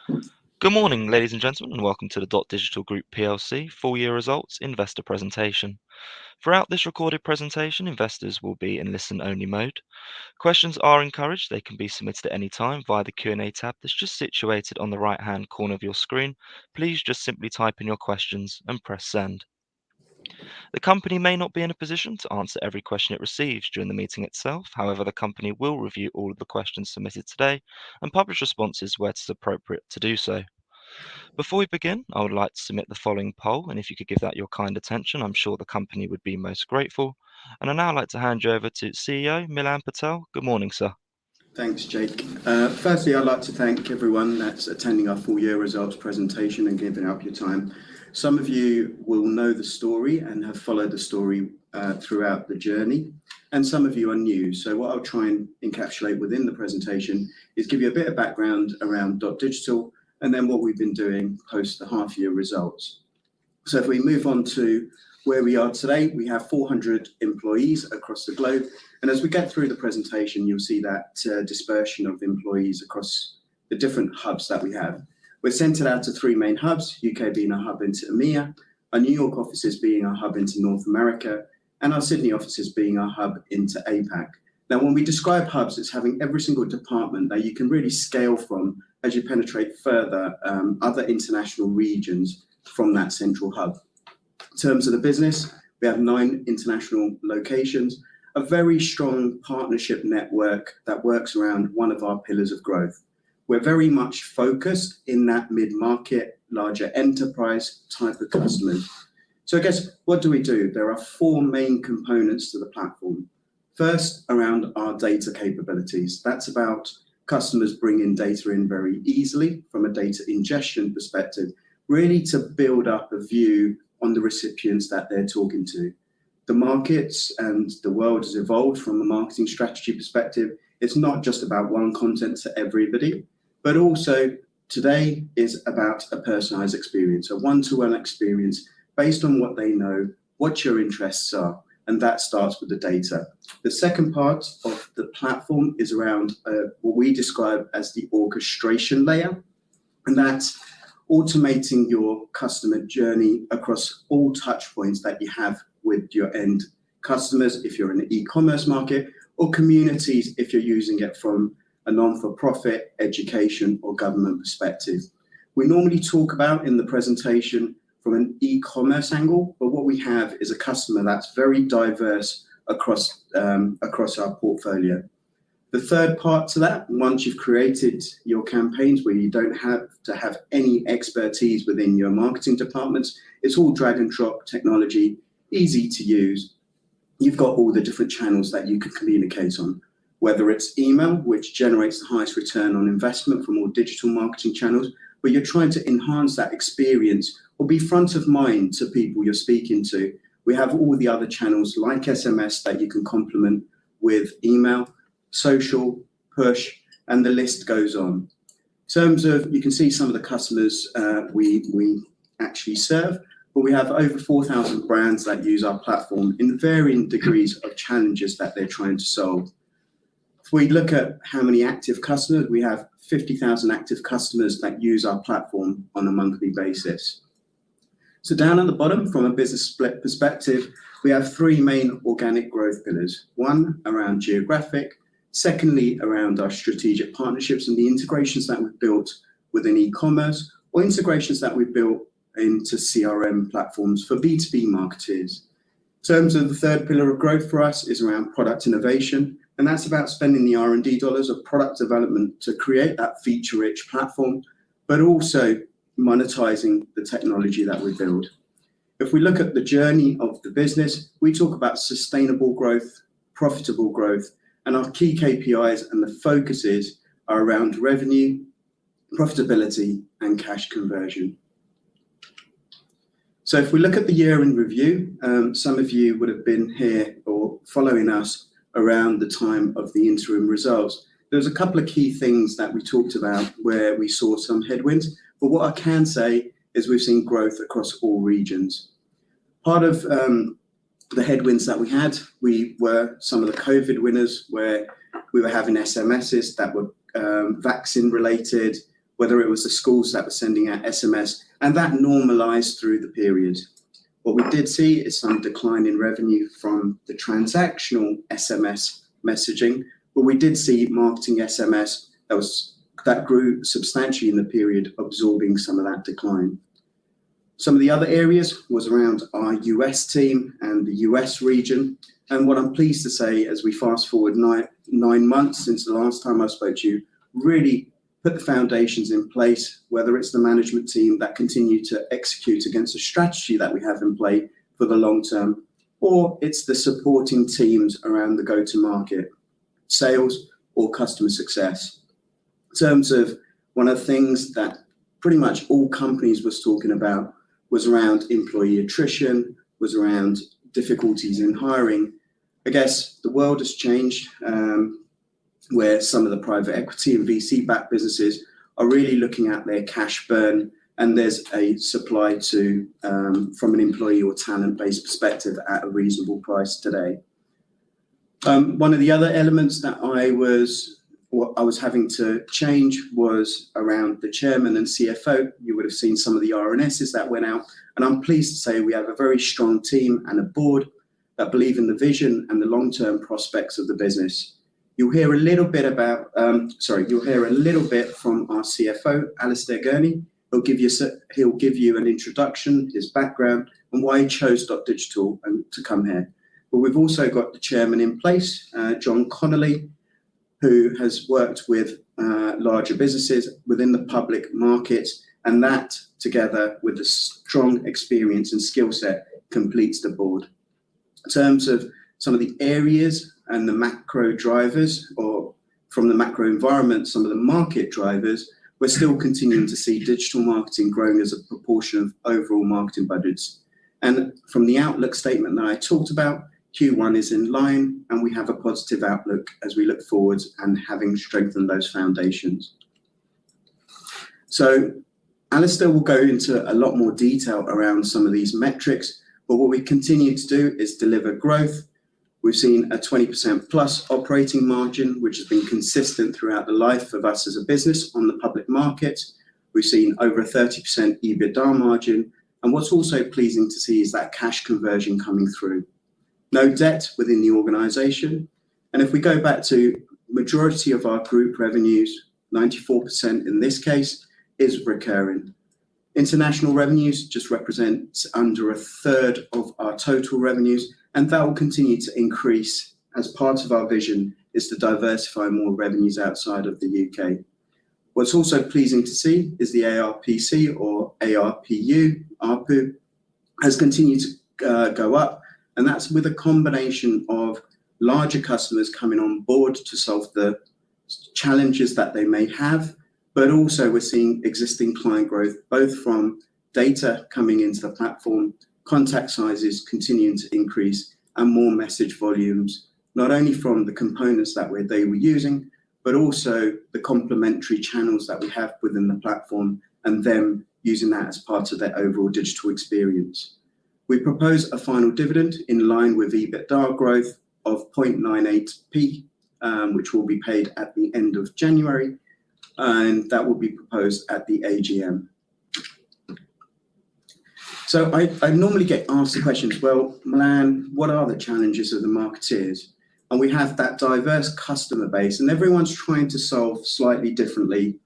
Good morning, ladies and gentlemen, and welcome to the Digital Group PLC full year results investor presentation. Throughout this recorded presentation, investors will be in listen-only mode. Questions are encouraged. They can be submitted at any time via the Q&A tab that's just situated on the right-hand corner of your screen. Please just simply type in your questions and press send. The company may not be in a position to answer every question it receives during the meeting itself. However, the company will review all of the questions submitted today and publish responses where it is appropriate to do so. Before we begin, I would like to submit the following poll, and if you could give that your kind attention, I'm sure the company would be most grateful. And I'd now like to hand you over to CEO Milan Patel. Good morning, sir. Thanks, Jake. Firstly, I'd like to thank everyone that's attending our full year results presentation and giving up your time. Some of you will know the story and have followed the story throughout the journey, and some of you are new. So what I'll try and encapsulate within the presentation is give you a bit of background around Digital and then what we've been doing post the half year results. So if we move on to where we are today, we have 400 employees across the globe. And as we get through the presentation, you'll see that dispersion of employees across the different hubs that we have. We're centered out to three main hubs, UK being our hub into EMEA, our New York offices being our hub into North America, and our Sydney offices being our hub into APAC. Now, when we describe hubs, it's having every single department that you can really scale from as you penetrate further other international regions from that central hub. In terms of the business, we have 9 international locations, a very strong partnership network that works around one of our pillars of growth. We're very much focused in that mid-market, larger enterprise type of customers. So I guess, what do we do? There are 4 main components to the platform. First, around our data capabilities. That's about customers bringing data in very easily from a data ingestion perspective, really to build up a view on the recipients that they're talking to. The markets and the world has evolved from a marketing strategy perspective. It's not just about one content to everybody, but also today is about a personalized experience, a one-to-one experience based on what they know, what your interests are, and that starts with the data. The second part of the platform is around what we describe as the orchestration layer, and that's automating your customer journey across all touch points that you have with your end customers if you're in the e-commerce market, or communities if you're using it from a non-for-profit, education or government perspective. We normally talk about in the presentation from an e-commerce angle, but what we have is a customer that's very diverse across our portfolio. The third part to that, once you've created your campaigns where you don't have to have any expertise within your marketing departments, it's all drag and drop technology, easy to use. You've got all the different channels that you can communicate on, whether it's email, which generates the highest return on investment from all digital marketing channels, but you're trying to enhance that experience or be front of mind to people you're speaking to. We have all the other channels like SMS that you can complement with email, social, push, and the list goes on. In terms of, you can see some of the customers we actually serve, but we have over 4,000 brands that use our platform in varying degrees of challenges that they're trying to solve. If we look at how many active customers, we have 50,000 active customers that use our platform on a monthly basis. So down at the bottom, from a business split perspective, we have 3 main organic growth pillars. One, around geographic. Secondly, around our strategic partnerships and the integrations that we've built within e-commerce, or integrations that we've built into CRM platforms for B2B marketers. In terms of the third pillar of growth for us is around product innovation, and that's about spending the R&D dollars of product development to create that feature-rich platform, but also monetizing the technology that we build. If we look at the journey of the business, we talk about sustainable growth, profitable growth, and our key KPIs and the focuses are around revenue, profitability, and cash conversion. So if we look at the year in review, some of you would have been here or following us around the time of the interim results. There's a couple of key things that we talked about where we saw some headwinds, but what I can say is we've seen growth across all regions. Part of the headwinds that we were some of the COVID winners where we were having SMSs that were vaccine related, whether it was the schools that were sending out SMS, and that normalized through the period. What we did see is some decline in revenue from the transactional SMS messaging, but we did see marketing SMS that grew substantially in the period, absorbing some of that decline. Some of the other areas was around our US team and the US region. And what I'm pleased to say, as we fast forward nine months since the last time I spoke to you, really put the foundations in place, whether it's the management team that continue to execute against a strategy that we have in play for the long term, or it's the supporting teams around the go-to-market, sales or customer success. In terms of one of the things that pretty much all companies was talking about was around employee attrition, was around difficulties in hiring. I guess the world has changed, where some of the private equity and VC-backed businesses are really looking at their cash burn, and there's a supply to from an employee or talent-based perspective at a reasonable price today. One of the other elements that I was having to change was around the chairman and CFO. You would have seen some of the RNSs that went out, and I'm pleased to say we have a very strong team and a board that believe in the vision and the long-term prospects of the business. You'll hear a little bit from our CFO, Alistair Gurney. He'll give you an introduction, his background, and why he chose DOTDIGITAL to come here. But we've also got the chairman in place, John Connolly, who has worked with larger businesses within the public market, and that, together with the strong experience and skill set, completes the board. In terms of some of the areas and the macro drivers, or from the macro environment, some of the market drivers, we're still continuing to see digital marketing growing as a proportion of overall marketing budgets. And from the outlook statement that I talked about, Q1 is in line, and we have a positive outlook as we look forward and having strengthened those foundations. So Alistair will go into a lot more detail around some of these metrics, but what we continue to do is deliver growth. We've seen a 20% plus operating margin, which has been consistent throughout the life of us as a business on the public market. We've seen over a 30% EBITDA margin. And what's also pleasing to see is that cash conversion coming through. No debt within the organization. And if we go back to majority of our group revenues, 94% in this case, is recurring. International revenues just represent under a third of our total revenues, and that will continue to increase as part of our vision is to diversify more revenues outside of the UK. What's also pleasing to see is the ARPC or ARPU has continued to go up, and that's with a combination of larger customers coming on board to solve the challenges that they may have, but also we're seeing existing client growth, both from data coming into the platform, contact sizes continuing to increase, and more message volumes, not only from the components that they were using, but also the complementary channels that we have within the platform and them using that as part of their overall digital experience. We propose a final dividend in line with EBITDA growth of 0.98p, which will be paid at the end of January, and that will be proposed at the AGM. So I normally get asked the questions, well, Milan, what are the challenges of the marketeers? And we have that diverse customer base, and everyone's trying to solve slightly differently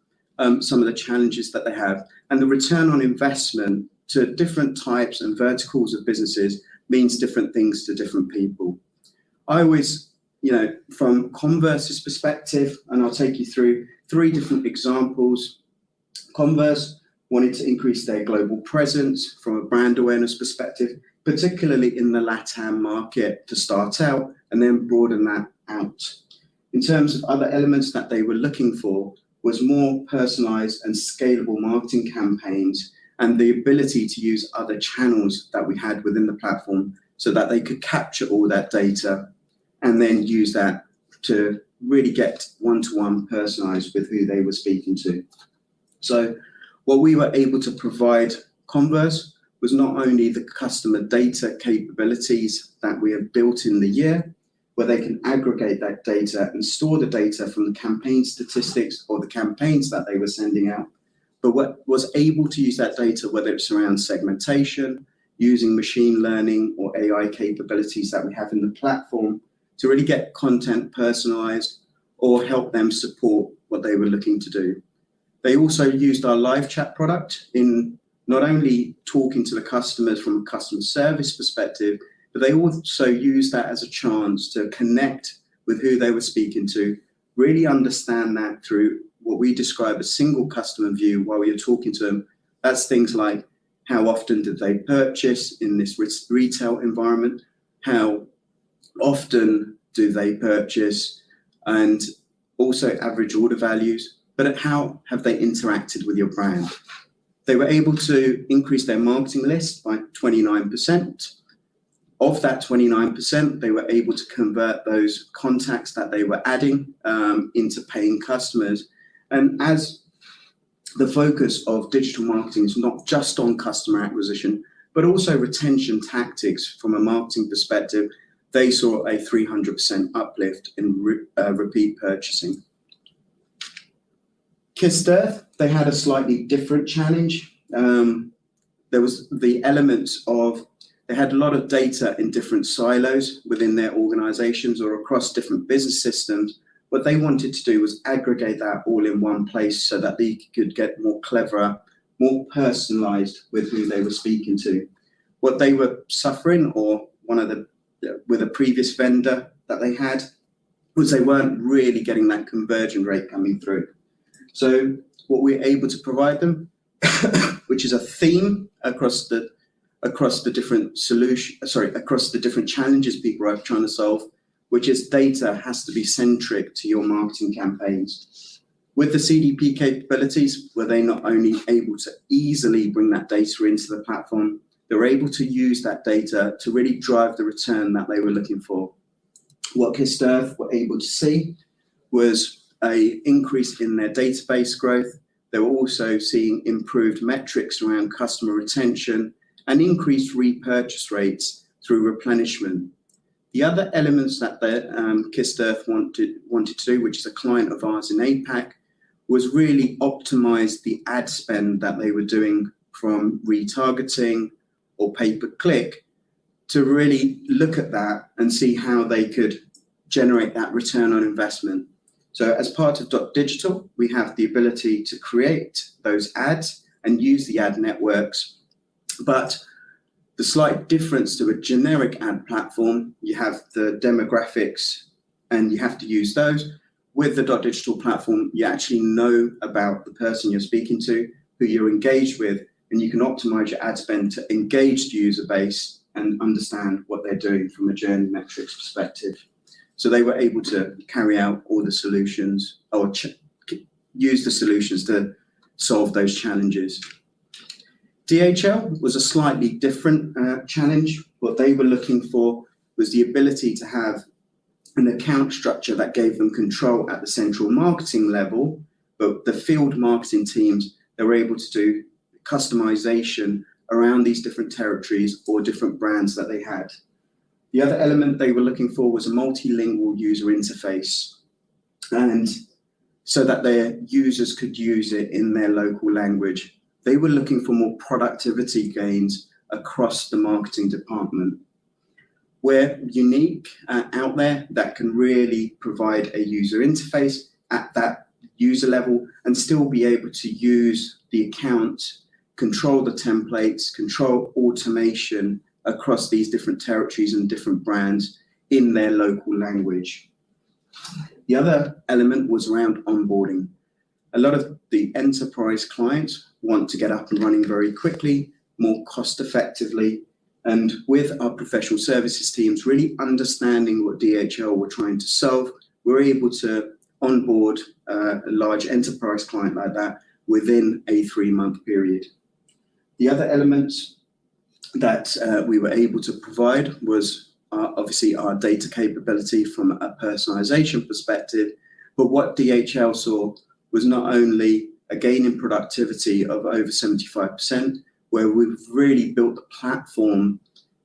some of the challenges that they have. And the return on investment to different types and verticals of businesses means different things to different people. I always, from Converse's perspective, and I'll take you through 3 different examples. Converse wanted to increase their global presence from a brand awareness perspective, particularly in the LATAM market to start out, and then broaden that out. In terms of other elements that they were looking for was more personalized and scalable marketing campaigns and the ability to use other channels that we had within the platform so that they could capture all that data and then use that to really get one-to-one personalized with who they were speaking to. So what we were able to provide Converse was not only the customer data capabilities that we have built in the year, where they can aggregate that data and store the data from the campaign statistics or the campaigns that they were sending out, but what was able to use that data, whether it's around segmentation, using machine learning or AI capabilities that we have in the platform to really get content personalized or help them support what they were looking to do. They also used our live chat product in not only talking to the customers from a customer service perspective, but they also used that as a chance to connect with who they were speaking to, really understand that through what we describe as single customer view while you're talking to them. That's things like how often did they purchase in this retail environment, how often do they purchase, and also average order values, but how have they interacted with your brand. They were able to increase their marketing list by 29%. Of that 29%, they were able to convert those contacts that they were adding into paying customers. And as the focus of digital marketing is not just on customer acquisition, but also retention tactics from a marketing perspective, they saw a 300% uplift in repeat purchasing. Kissed Earth, they had a slightly different challenge. There was the elements of, they had a lot of data in different silos within their organizations or across different business systems. What they wanted to do was aggregate that all in one place so that they could get more clever, more personalized with who they were speaking to. What they were suffering, or with a previous vendor that they had, was they weren't really getting that conversion rate coming through. So what we're able to provide them, which is a theme across the different challenges people are trying to solve, which is data has to be centric to your marketing campaigns. With the CDP capabilities, were they not only able to easily bring that data into the platform, they were able to use that data to really drive the return that they were looking for. What Kissed Earth were able to see was an increase in their database growth. They were also seeing improved metrics around customer retention and increased repurchase rates through replenishment. The other elements that Kissed Earth wanted to do, which is a client of ours in APAC, was really optimize the ad spend that they were doing from retargeting or pay-per-click to really look at that and see how they could generate that return on investment. So as part of DOTDIGITAL, we have the ability to create those ads and use the ad networks. But the slight difference to a generic ad platform, you have the demographics and you have to use those. With the DOTDIGITAL platform, you actually know about the person you're speaking to, who you're engaged with, and you can optimize your ad spend to engage the user base and understand what they're doing from a journey metrics perspective. So they were able to carry out all the solutions or use the solutions to solve those challenges. DHL was a slightly different challenge. What they were looking for was the ability to have an account structure that gave them control at the central marketing level, but the field marketing teams, they were able to do customization around these different territories or different brands that they had. The other element they were looking for was a multilingual user interface, and so that their users could use it in their local language. They were looking for more productivity gains across the marketing department. We're unique out there that can really provide a user interface at that user level and still be able to use the account, control the templates, control automation across these different territories and different brands in their local language. The other element was around onboarding. A lot of the enterprise clients want to get up and running very quickly, more cost effectively, and with our professional services teams really understanding what DHL were trying to solve, we're able to onboard a large enterprise client like that within a 3-month period. The other elements that we were able to provide was obviously our data capability from a personalization perspective, but what DHL saw was not only a gain in productivity of over 75%, where we've really built the platform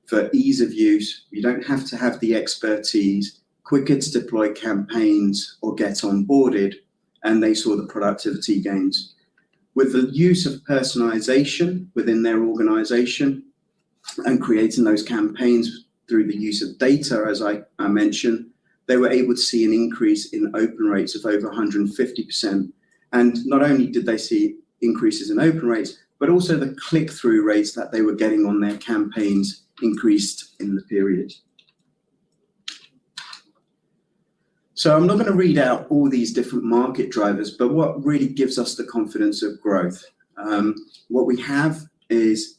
for ease of use. You don't have to have the expertise, quicker to deploy campaigns or get onboarded, and they saw the productivity gains. with the use of personalization within their organization and creating those campaigns through the use of data, as I mentioned, they were able to see an increase in open rates of over 150%. And not only did they see increases in open rates, but also the click-through rates that they were getting on their campaigns increased in the period. So I'm not going to read out all these different market drivers, but what really gives us the confidence of growth? What we have is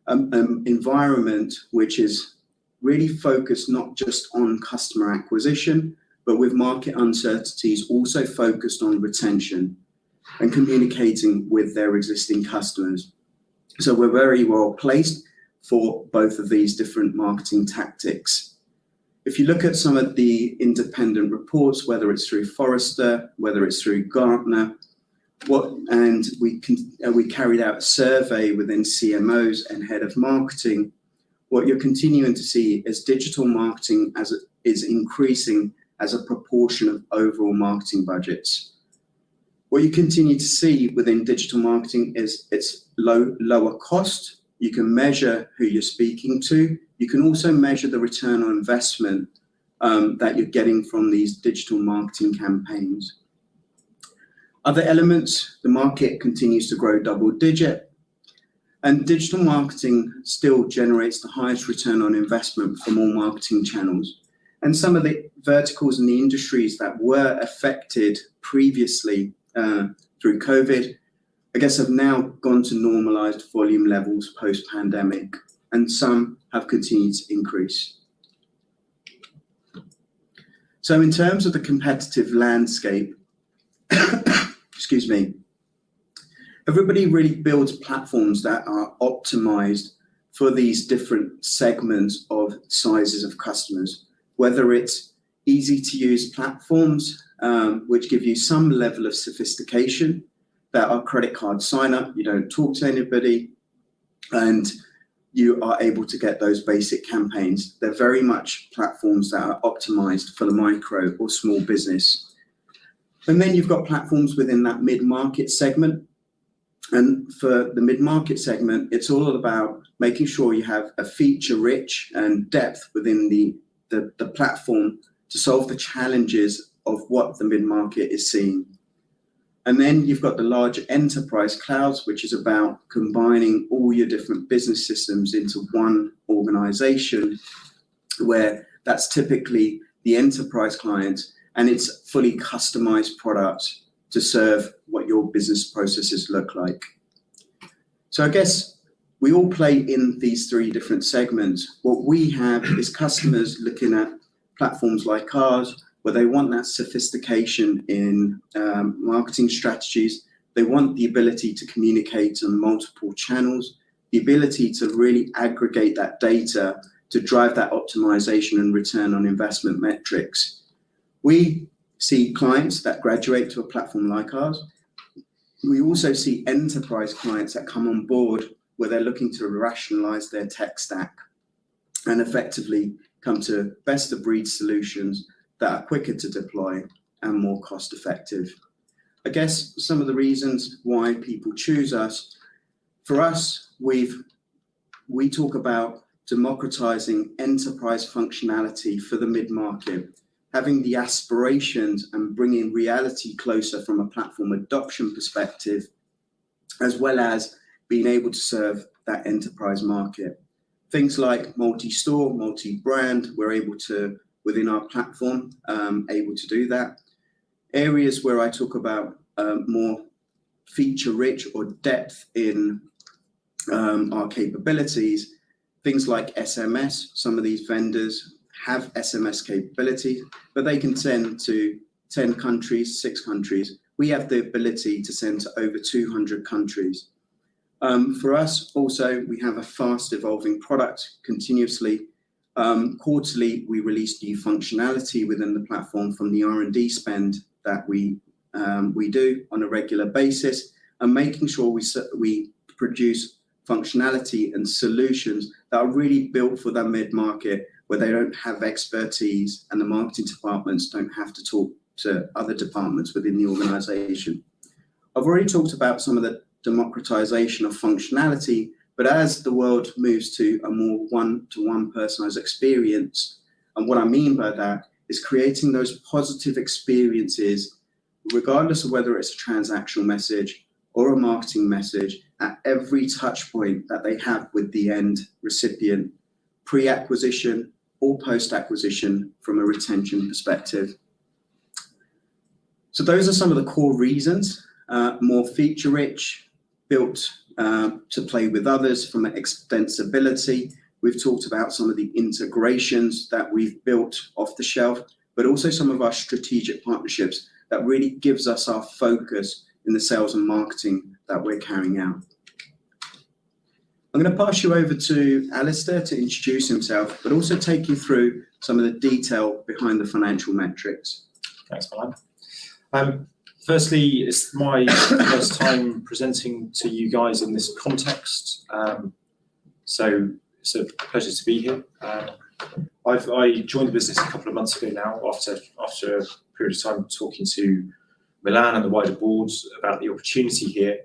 an environment which is really focused not just on customer acquisition, but with market uncertainties also focused on retention and communicating with their existing customers. So we're very well placed for both of these different marketing tactics. If you look at some of the independent reports, whether it's through Forrester, whether it's through Gartner, we carried out a survey within CMOs and head of marketing. What you're continuing to see is digital marketing is increasing as a proportion of overall marketing budgets. What you continue to see within digital marketing is it's lower cost. You can measure who you're speaking to. You can also measure the return on investment that you're getting from these digital marketing campaigns. Other elements, the market continues to grow double digit, and digital marketing still generates the highest return on investment from all marketing channels. And some of the verticals and the industries that were affected previously through COVID, I guess have now gone to normalized volume levels post-pandemic, and some have continued to increase. So in terms of the competitive landscape, excuse me, everybody really builds platforms that are optimized for these different segments of sizes of customers, whether it's easy to use platforms, which give you some level of sophistication, that are credit card sign up, you don't talk to anybody, and you are able to get those basic campaigns. They're very much platforms that are optimized for the micro or small business. And then you've got platforms within that mid-market segment. And for the mid-market segment, it's all about making sure you have a feature rich and depth within the platform to solve the challenges of what the mid-market is seeing. And then you've got the large enterprise clouds, which is about combining all your different business systems into one organization, where that's typically the enterprise client, and it's fully customized products to serve what your business processes look like. So I guess we all play in these three different segments. What we have is customers looking at platforms like ours, where they want that sophistication in marketing strategies. They want the ability to communicate on multiple channels, the ability to really aggregate that data to drive that optimization and return on investment metrics. We see clients that graduate to a platform like ours. We also see enterprise clients that come on board where they're looking to rationalize their tech stack and effectively come to best of breed solutions that are quicker to deploy and more cost effective. I guess some of the reasons why people choose us, for us, we talk about democratizing enterprise functionality for the mid-market, having the aspirations and bringing reality closer from a platform adoption perspective, as well as being able to serve that enterprise market. Things like multi-store, multi-brand, we're able to, within our platform, able to do that. Areas where I talk about more feature-rich or depth in our capabilities, things like SMS. Some of these vendors have SMS capability, but they can send to 10 countries, 6 countries. We have the ability to send to over 200 countries. For us, also, we have a fast evolving product continuously. Quarterly, we release new functionality within the platform from the R&D spend that we do on a regular basis, and making sure we produce functionality and solutions that are really built for the mid-market, where they don't have expertise and the marketing departments don't have to talk to other departments within the organization. I've already talked about some of the democratization of functionality, but as the world moves to a more one-to-one personalized experience. And what I mean by that is creating those positive experiences, regardless of whether it's a transactional message or a marketing message, at every touch point that they have with the end recipient, pre-acquisition or post-acquisition from a retention perspective. So those are some of the core reasons. More feature-rich, built to play with others from an extensibility. We've talked about some of the integrations that we've built off the shelf, but also some of our strategic partnerships that really gives us our focus in the sales and marketing that we're carrying out. I'm going to pass you over to Alistair to introduce himself, but also take you through some of the detail behind the financial metrics. Thanks, Milan. Firstly, it's my first time presenting to you guys in this context, so it's a pleasure to be here. I joined the business a couple of months ago now, after a period of time talking to Milan and the wider board about the opportunity here.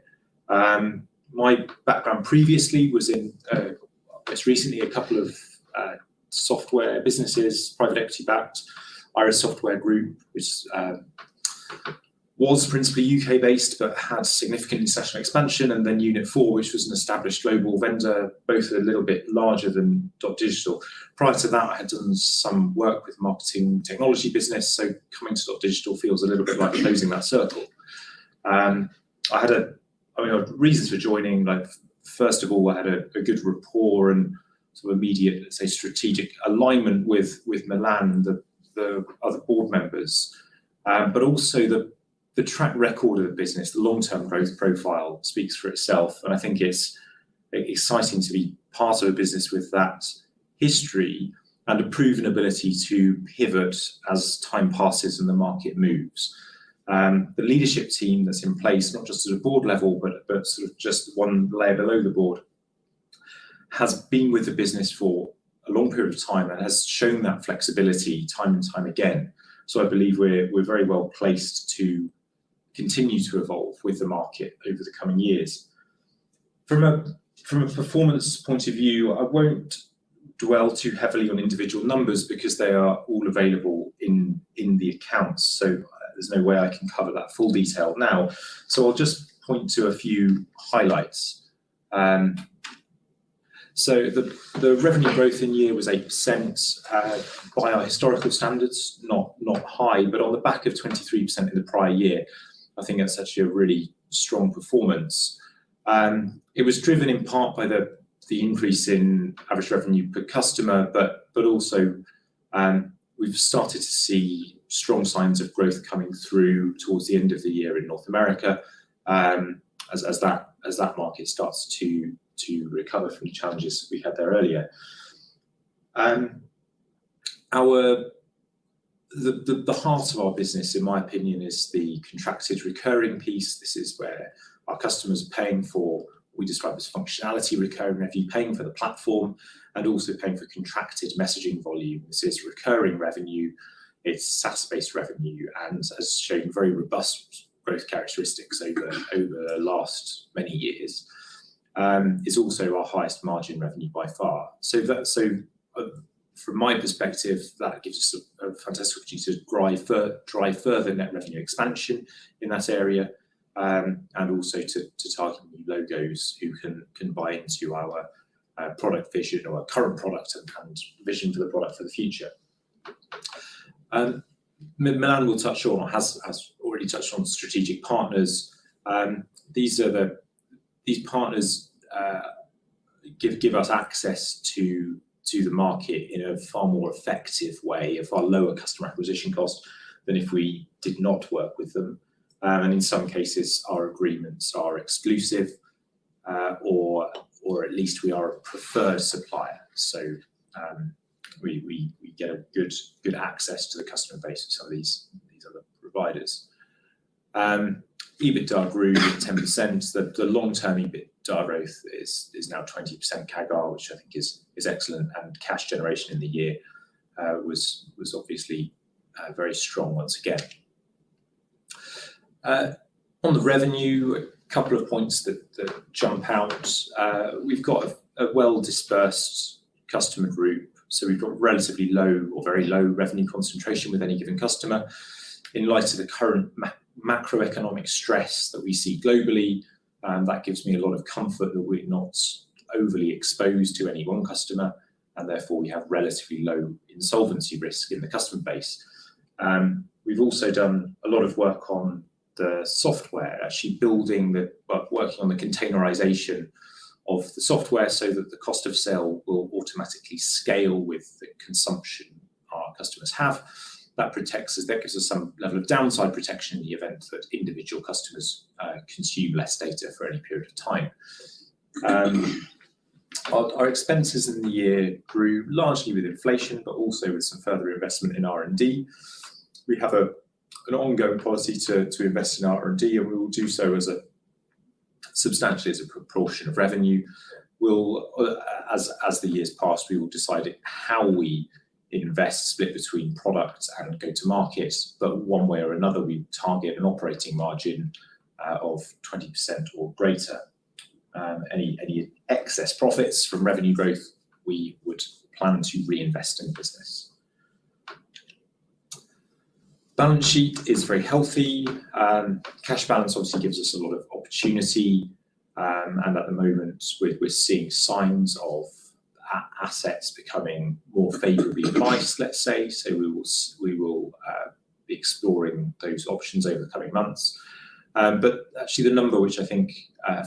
My background previously was in, most recently, a couple of software businesses, private equity backed, Iris Software Group, which was principally UK based but had significant international expansion, and then Unit 4, which was an established global vendor, both a little bit larger than DOTDIGITAL. Prior to that, I had done some work with marketing technology business, so coming to DOTDIGITAL feels a little bit like closing that circle. I had reasons for joining, like, first of all, I had a good rapport and sort of immediate, let's say, strategic alignment with Milan and the other board members, but also the track record of the business, the long-term growth profile speaks for itself. And I think it's exciting to be part of a business with that history and a proven ability to pivot as time passes and the market moves. The leadership team that's in place, not just at a board level, but sort of just one layer below the board, has been with the business for a long period of time and has shown that flexibility time and time again. So I believe we're very well placed to continue to evolve with the market over the coming years. From a performance point of view, I won't dwell too heavily on individual numbers because they are all available in the accounts. So there's no way I can cover that full detail now. So I'll just point to a few highlights. So the revenue growth in year was 8%, by our historical standards, not high, but on the back of 23% in the prior year. I think that's actually a really strong performance. It was driven in part by the increase in average revenue per customer, but also we've started to see strong signs of growth coming through towards the end of the year in North America, as that market starts to recover from the challenges we had there earlier. The heart of our business, in my opinion, is the contracted recurring piece. This is where our customers are paying for what we describe as functionality recurring revenue, paying for the platform, and also paying for contracted messaging volume. This is recurring revenue, it's SaaS-based revenue, and has shown very robust growth characteristics over the last many years. Is also our highest margin revenue by far. From my perspective, that gives us a fantastic opportunity to drive further net revenue expansion in that area, and also to target new logos who can buy into our product vision or our current product and vision for the product for the future. Milan will touch on, or has already touched on, strategic partners. These partners give us access to the market in a far more effective way, a far lower customer acquisition cost than if we did not work with them. And in some cases, our agreements are exclusive, or at least we are a preferred supplier. So we get a good access to the customer base of some of these other providers. EBITDA grew 10%. The long-term EBITDA growth is now 20% CAGR, which I think is excellent, and cash generation in the year was obviously very strong once again. On the revenue, couple of points that jump out. We've got a well-dispersed customer group, so we've got relatively low or very low revenue concentration with any given customer. In light of the current macroeconomic stress that we see globally, that gives me a lot of comfort that we're not overly exposed to any one customer, and therefore we have relatively low insolvency risk in the customer base. We've also done a lot of work on the software, actually working on the containerization of the software so that the cost of sale will automatically scale with the consumption our customers have. That protects us, that gives us some level of downside protection in the event that individual customers consume less data for any period of time. Our expenses in the year grew largely with inflation, but also with some further investment in R&D. We have an ongoing policy to invest in R&D, and we will do so substantially as a proportion of revenue. As the years pass, we will decide how we invest, split between product and go to market, but one way or another we target an operating margin of 20% or greater. Any excess profits from revenue growth we would plan to reinvest in the business. Balance sheet is very healthy. Cash balance obviously gives us a lot of opportunity, and at the moment we're seeing signs of assets becoming more favourably priced, let's say. So we will be exploring those options over the coming months. But actually the number which I think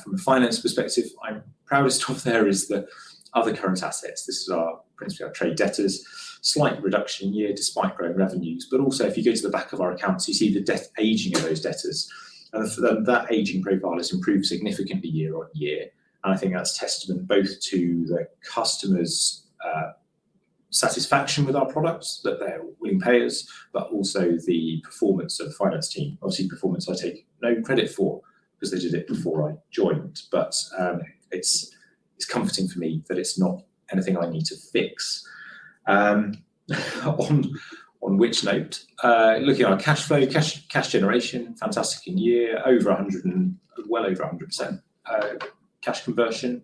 from a finance perspective I'm proudest of there is the other current assets. This is principally our trade debtors. Slight reduction in year despite growing revenues, but also if you go to the back of our accounts, you see the debt aging of those debtors. And for them, that aging profile has improved significantly year on year. And I think that's testament both to the customers' satisfaction with our products, that they're willing payers, but also the performance of the finance team. Obviously, performance I take no credit for because they did it before I joined, but it's comforting for me that it's not anything I need to fix. On which note, looking at our cash flow, cash generation, fantastic in year, well over 100% cash conversion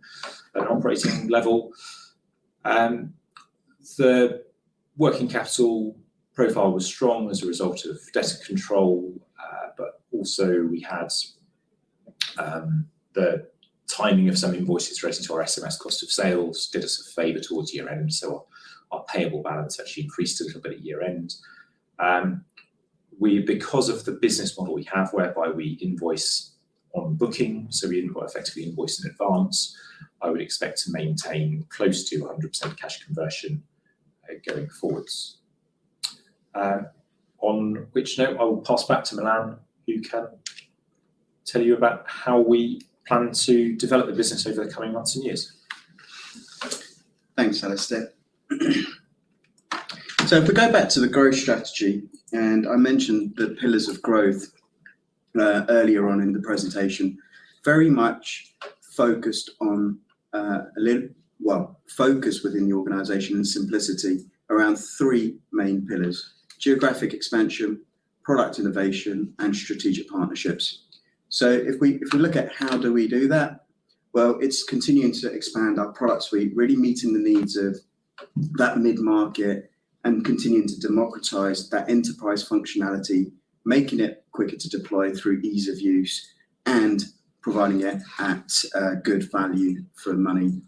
at an operating level. The working capital profile was strong as a result of debtor control, but also we had the timing of some invoices relating to our SMS cost of sales did us a favour towards year end, so our payable balance actually increased a little bit at year end. Because of the business model we have, whereby we invoice on booking, so we effectively invoice in advance, I would expect to maintain close to 100% cash conversion going forwards. On which note, I will pass back to Milan, who can tell you about how we plan to develop the business over the coming months and years. Thanks, Alistair. So if we go back to the growth strategy, and I mentioned the pillars of growth earlier on in the presentation, very much focused on focus within the organisation and simplicity around three main pillars: geographic expansion, product innovation, and strategic partnerships. So if we look at how do we do that, well, it's continuing to expand our product suite, really meeting the needs of that mid-market and continuing to democratize that enterprise functionality, making it quicker to deploy through ease of use and providing it at good value for money.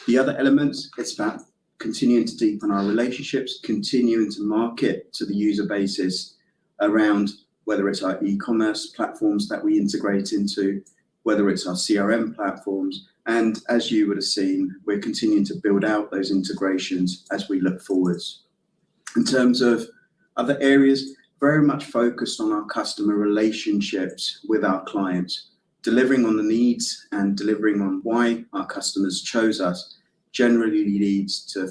The other elements, it's about continuing to deepen our relationships, continuing to market to the user bases around whether it's our e-commerce platforms that we integrate into, whether it's our CRM platforms. And as you would have seen, we're continuing to build out those integrations as we look forwards. In terms of other areas, very much focused on our customer relationships with our clients, delivering on the needs and delivering on why our customers chose us generally leads to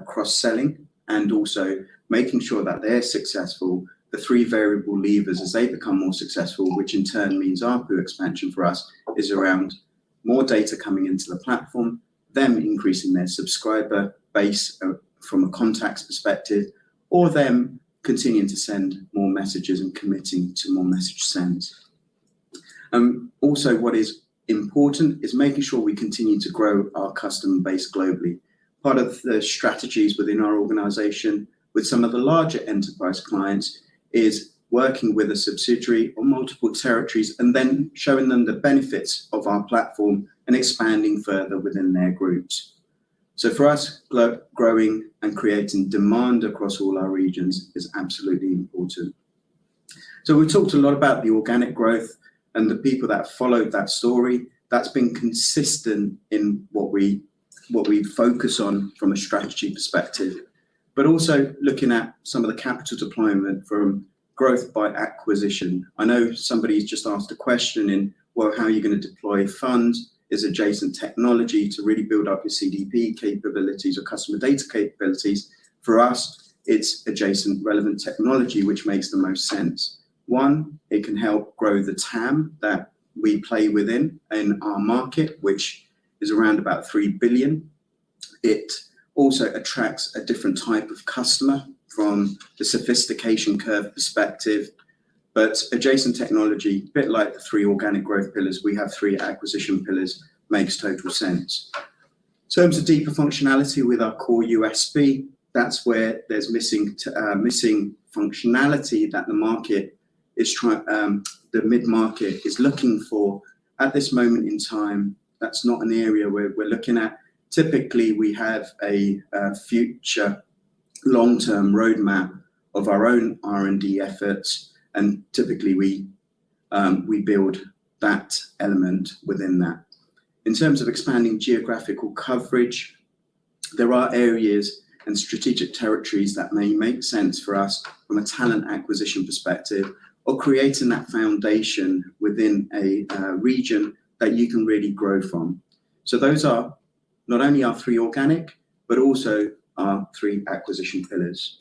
cross-selling and also making sure that they're successful. The three variable levers as they become more successful, which in turn means ARPU expansion for us, is around more data coming into the platform, them increasing their subscriber base from a contacts perspective, or them continuing to send more messages and committing to more message sends. Also, what is important is making sure we continue to grow our customer base globally. Part of the strategies within our organization with some of the larger enterprise clients is working with a subsidiary on multiple territories and then showing them the benefits of our platform and expanding further within their groups. So for us, growing and creating demand across all our regions is absolutely important. So we've talked a lot about the organic growth and the people that followed that story. That's been consistent in what we focus on from a strategy perspective, but also looking at some of the capital deployment from growth by acquisition. I know somebody's just asked a question in, well, how are you going to deploy funds? Is adjacent technology to really build up your CDP capabilities or customer data capabilities. For us, it's adjacent relevant technology, which makes the most sense. One, it can help grow the TAM that we play within in our market, which is around about 3 billion. It also attracts a different type of customer from the sophistication curve perspective. But adjacent technology, a bit like the 3 organic growth pillars, we have 3 acquisition pillars, makes total sense. In terms of deeper functionality with our core USP, that's where there's missing functionality that the market is the mid-market is looking for at this moment in time. That's not an area where we're looking at. Typically, we have a future long-term roadmap of our own R&D efforts, and typically we build that element within that. In terms of expanding geographical coverage, there are areas and strategic territories that may make sense for us from a talent acquisition perspective, or creating that foundation within a region that you can really grow from. So those are not only our 3 organic, but also our 3 acquisition pillars.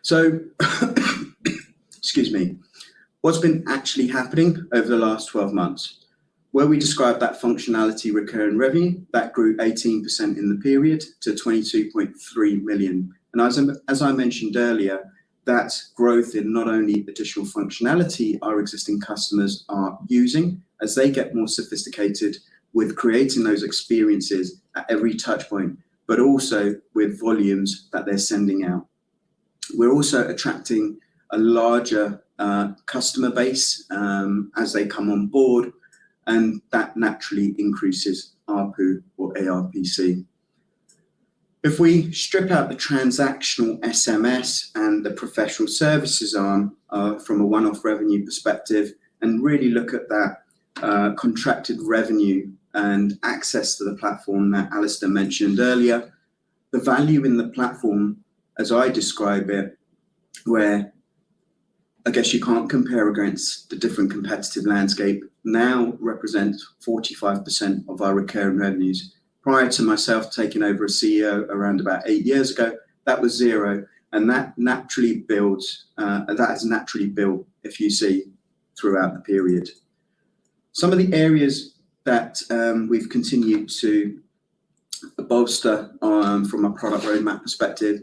So, excuse me, what's been actually happening over the last 12 months? Where we describe that functionality recurring revenue, that grew 18% in the period to 22.3 million. And as I mentioned earlier, that's growth in not only additional functionality our existing customers are using as they get more sophisticated with creating those experiences at every touch point, but also with volumes that they're sending out. We're also attracting a larger customer base as they come on board, and that naturally increases ARPU or ARPC. If we strip out the transactional SMS and the professional services arm from a one-off revenue perspective and really look at that contracted revenue and access to the platform that Alistair mentioned earlier, the value in the platform, as I describe it, where I guess you can't compare against the different competitive landscape, now represents 45% of our recurring revenues. Prior to myself taking over as CEO around about 8 years ago, that was 0, and that naturally builds. That has naturally built, if you see, throughout the period. Some of the areas that we've continued to bolster from a product roadmap perspective.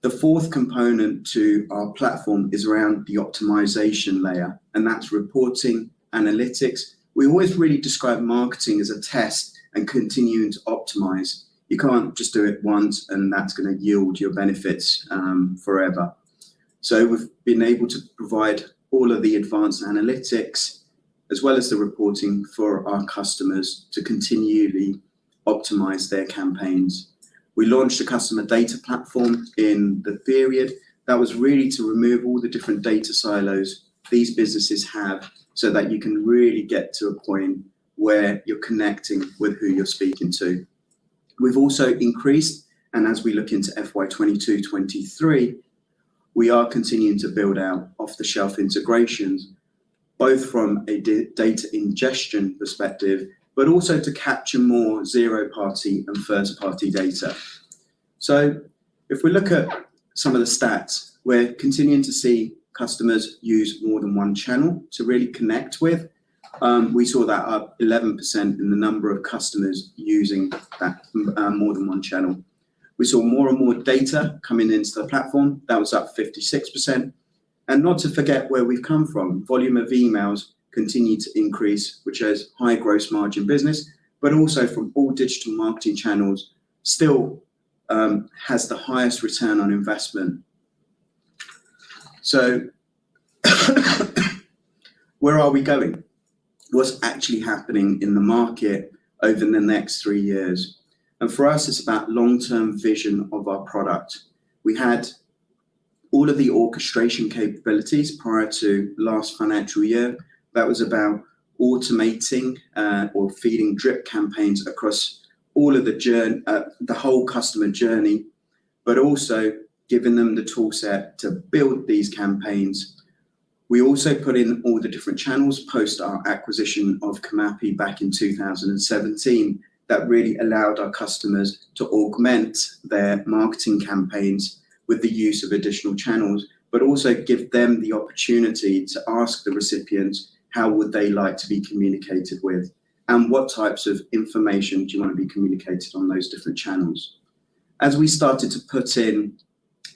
The 4th component to our platform is around the optimization layer, and that's reporting, analytics. We always really describe marketing as a test and continuing to optimize. You can't just do it once and that's going to yield your benefits forever. So we've been able to provide all of the advanced analytics as well as the reporting for our customers to continually optimize their campaigns. We launched a customer data platform in the period that was really to remove all the different data silos these businesses have so that you can really get to a point where you're connecting with who you're speaking to. We've also increased, and as we look into FY 22-23, we are continuing to build out off-the-shelf integrations, both from a data ingestion perspective, but also to capture more zero-party and first-party data. So if we look at some of the stats, we're continuing to see customers use more than one channel to really connect with. We saw that up 11% in the number of customers using that more than one channel. We saw more and more data coming into the platform. That was up 56%. And not to forget where we've come from. Volume of emails continue to increase, which has high gross margin business, but also from all digital marketing channels, still has the highest return on investment. So where are we going? What's actually happening in the market over the next 3 years? And for us, it's about long-term vision of our product. We had all of the orchestration capabilities prior to last financial year. That was about automating or feeding drip campaigns across all of the whole customer journey, but also giving them the tool set to build these campaigns. We also put in all the different channels post our acquisition of Kamapi back in 2017 that really allowed our customers to augment their marketing campaigns with the use of additional channels, but also give them the opportunity to ask the recipients how would they like to be communicated with and what types of information do you want to be communicated on those different channels. As we started to put in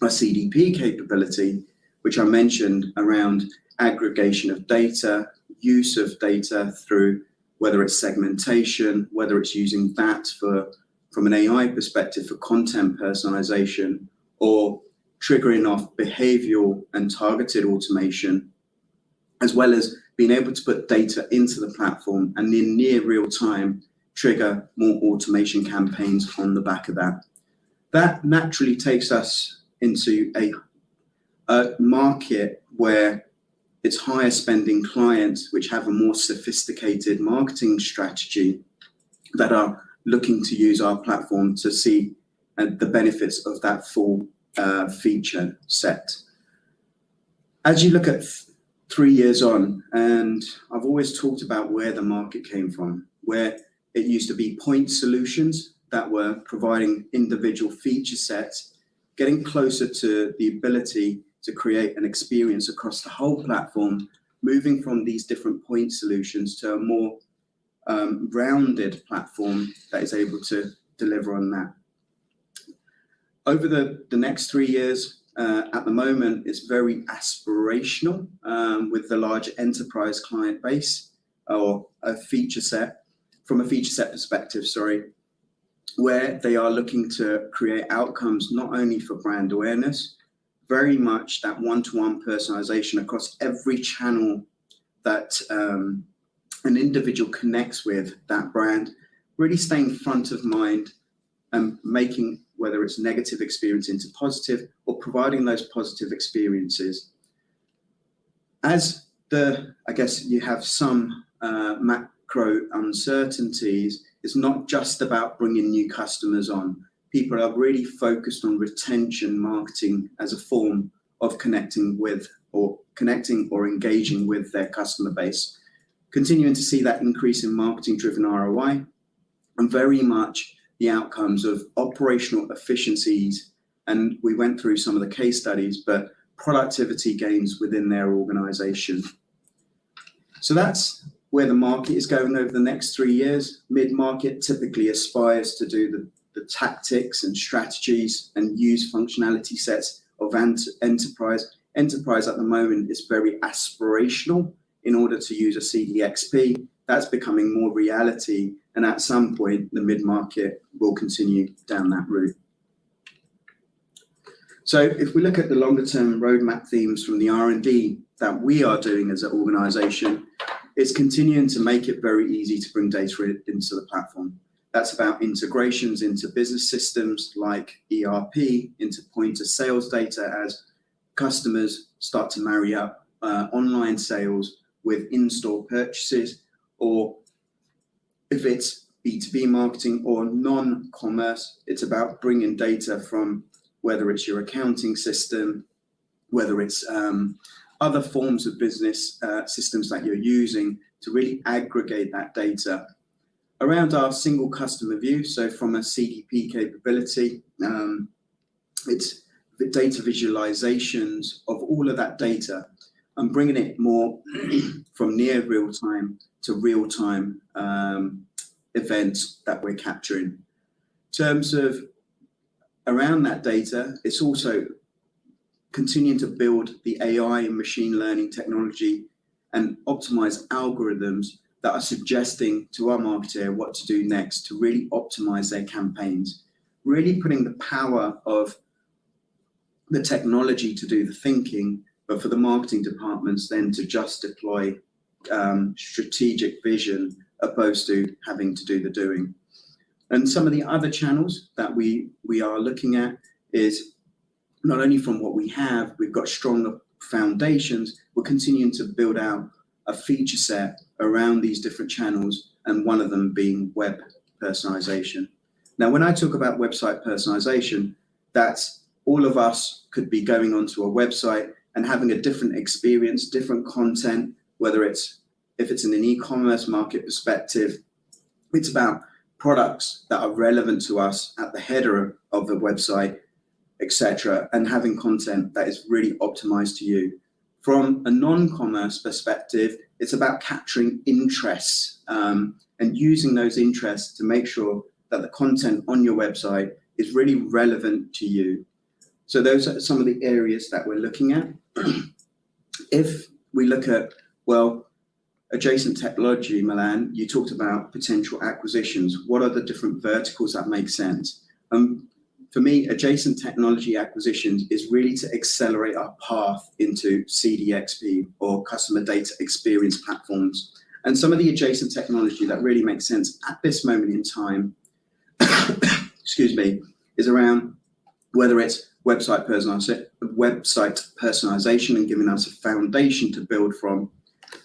a CDP capability, which I mentioned around aggregation of data, use of data through whether it's segmentation, whether it's using that from an AI perspective for content personalization, or triggering off behavioral and targeted automation, as well as being able to put data into the platform and in near real time trigger more automation campaigns on the back of that. That naturally takes us into a market where it's higher spending clients which have a more sophisticated marketing strategy that are looking to use our platform to see the benefits of that full feature set. As you look at 3 years on, and I've always talked about where the market came from, where it used to be point solutions that were providing individual feature sets, getting closer to the ability to create an experience across the whole platform, moving from these different point solutions to a more rounded platform that is able to deliver on that. Over the next 3 years, at the moment, it's very aspirational with the large enterprise client base or a feature set, from a feature set perspective, where they are looking to create outcomes not only for brand awareness, very much that one-to-one personalization across every channel that an individual connects with that brand, really staying front of mind and making whether it's negative experience into positive or providing those positive experiences. As I guess you have some macro uncertainties, it's not just about bringing new customers on. People are really focused on retention marketing as a form of connecting or engaging with their customer base. Continuing to see that increase in marketing driven ROI and very much the outcomes of operational efficiencies. And we went through some of the case studies, but productivity gains within their organization. So that's where the market is going over the next 3 years. Mid-market typically aspires to do the tactics and strategies and use functionality sets of enterprise. Enterprise at the moment is very aspirational in order to use a CDXP. That's becoming more reality. And at some point, the mid-market will continue down that route. So if we look at the longer term roadmap themes from the R&D that we are doing as an organization, it's continuing to make it very easy to bring data into the platform. That's about integrations into business systems like ERP, into point of sales data as customers start to marry up online sales with in-store purchases, or if it's B2B marketing or non-commerce, it's about bringing data from whether it's your accounting system, whether it's other forms of business systems that you're using to really aggregate that data around our single customer view. So from a CDP capability, it's the data visualizations of all of that data and bringing it more from near real time to real time events that we're capturing. In terms of around that data, it's also continuing to build the AI and machine learning technology and optimize algorithms that are suggesting to our marketer what to do next to really optimize their campaigns, really putting the power of the technology to do the thinking, but for the marketing departments then to just deploy strategic vision opposed to having to do the doing. And some of the other channels that we are looking at is not only from what we have, we've got stronger foundations, we're continuing to build out a feature set around these different channels, and one of them being web personalization. Now, when I talk about website personalization, that's all of us could be going onto a website and having a different experience, different content, whether if it's in an e-commerce market perspective, it's about products that are relevant to us at the header of the website, etc., and having content that is really optimized to you. From a non-commerce perspective, it's about capturing interests and using those interests to make sure that the content on your website is really relevant to you. So those are some of the areas that we're looking at. If we look at, well, adjacent technology, Milan, you talked about potential acquisitions. What are the different verticals that make sense? For me, adjacent technology acquisitions is really to accelerate our path into CDXP, or customer data experience platforms. And some of the adjacent technology that really makes sense at this moment in time, excuse me, is around whether it's website personalization and giving us a foundation to build from,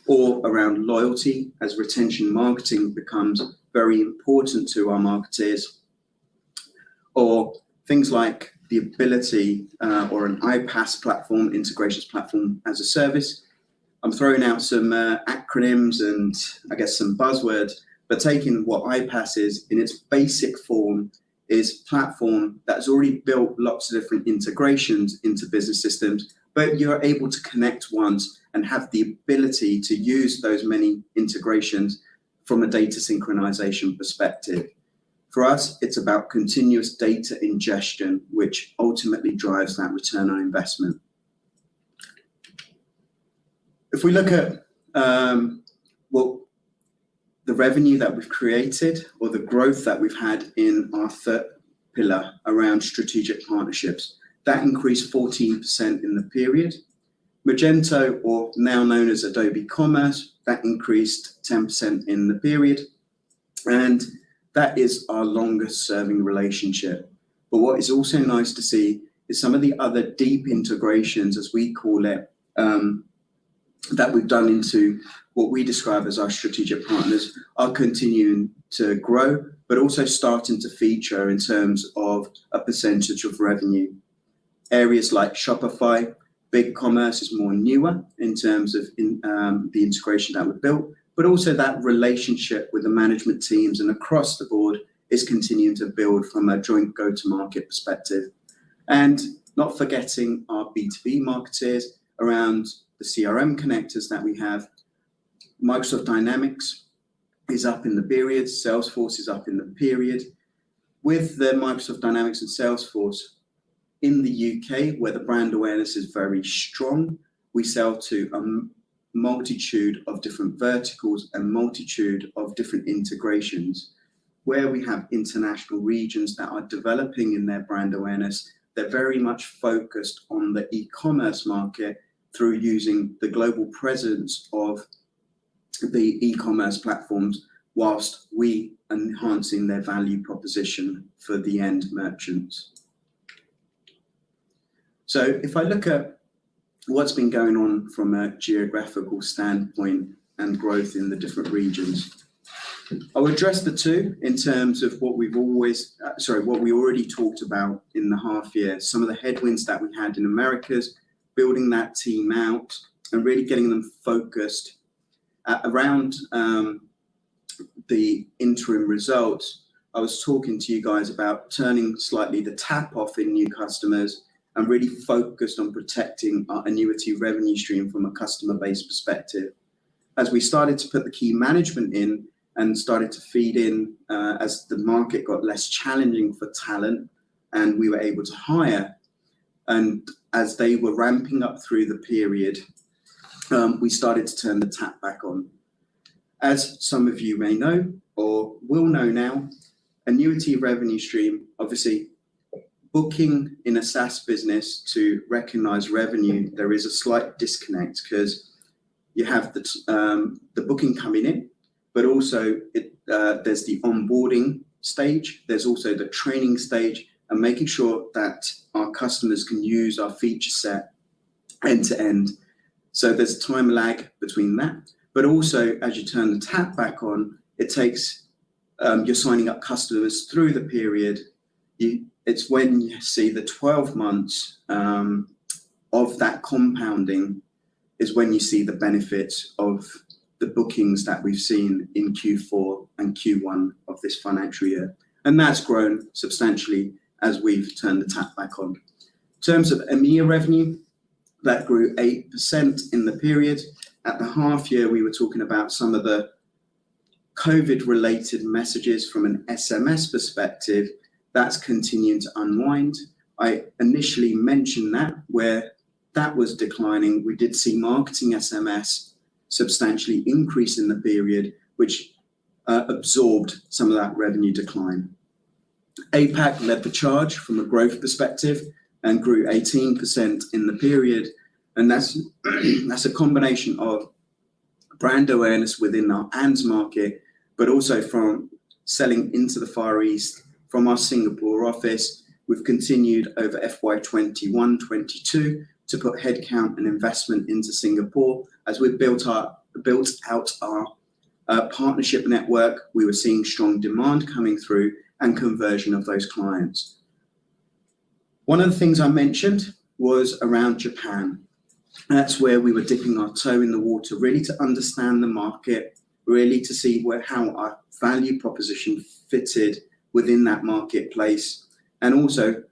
or around loyalty, as retention marketing becomes very important to our marketers, or things like the ability or an iPaaS platform, integrations platform as a service. I'm throwing out some acronyms and I guess some buzzwords, but taking what iPaaS is in its basic form is platform that's already built lots of different integrations into business systems, but you're able to connect once and have the ability to use those many integrations from a data synchronization perspective. For us, it's about continuous data ingestion, which ultimately drives that return on investment. If we look at the revenue that we've created, or the growth that we've had in our third pillar around strategic partnerships, that increased 14% in the period. Magento, or now known as Adobe Commerce, that increased 10% in the period. And that is our longest serving relationship. But what is also nice to see is some of the other deep integrations, as we call it, that we've done into what we describe as our strategic partners, are continuing to grow, but also starting to feature in terms of a percentage of revenue. Areas like Shopify, BigCommerce is more newer in terms of the integration that we've built, but also that relationship with the management teams and across the board is continuing to build from a joint go-to-market perspective. And not forgetting our B2B marketers around the CRM connectors that we have. Microsoft Dynamics is up in the period, Salesforce is up in the period. With the Microsoft Dynamics and Salesforce in the UK, where the brand awareness is very strong, we sell to a multitude of different verticals and multitude of different integrations. Where we have international regions that are developing in their brand awareness, they're very much focused on the e-commerce market through using the global presence of the e-commerce platforms, whilst we enhancing their value proposition for the end merchants. So if I look at what's been going on from a geographical standpoint and growth in the different regions, I'll address the two in terms of what we already talked about in the half year, some of the headwinds that we had in Americas, building that team out and really getting them focused around the interim results. I was talking to you guys about turning slightly the tap off in new customers and really focused on protecting our annuity revenue stream from a customer base perspective. As we started to put the key management in and started to feed in as the market got less challenging for talent and we were able to hire, and as they were ramping up through the period, we started to turn the tap back on. As some of you may know or will know now, annuity revenue stream, obviously booking in a SaaS business to recognize revenue, there is a slight disconnect because you have the booking coming in, but also there's the onboarding stage, there's also the training stage, and making sure that our customers can use our feature set end to end. So there's a time lag between that, but also as you turn the tap back on, it takes, you're signing up customers through the period. It's when you see the 12 months of that compounding is when you see the benefits of the bookings that we've seen in Q4 and Q1 of this financial year. And that's grown substantially as we've turned the tap back on. In terms of EMEA revenue, that grew 8% in the period. At the half year, we were talking about some of the COVID-related messages from an SMS perspective. That's continuing to unwind. I initially mentioned that where that was declining, we did see marketing SMS substantially increase in the period, which absorbed some of that revenue decline. APAC led the charge from a growth perspective and grew 18% in the period. And that's a combination of brand awareness within our ANZ market, but also from selling into the Far East from our Singapore office. We've continued over FY21-22 to put headcount and investment into Singapore. As we've built out our partnership network, we were seeing strong demand coming through and conversion of those clients. One of the things I mentioned was around Japan. That's where we were dipping our toe in the water, really to understand the market, really to see how our value proposition fitted within that marketplace, and also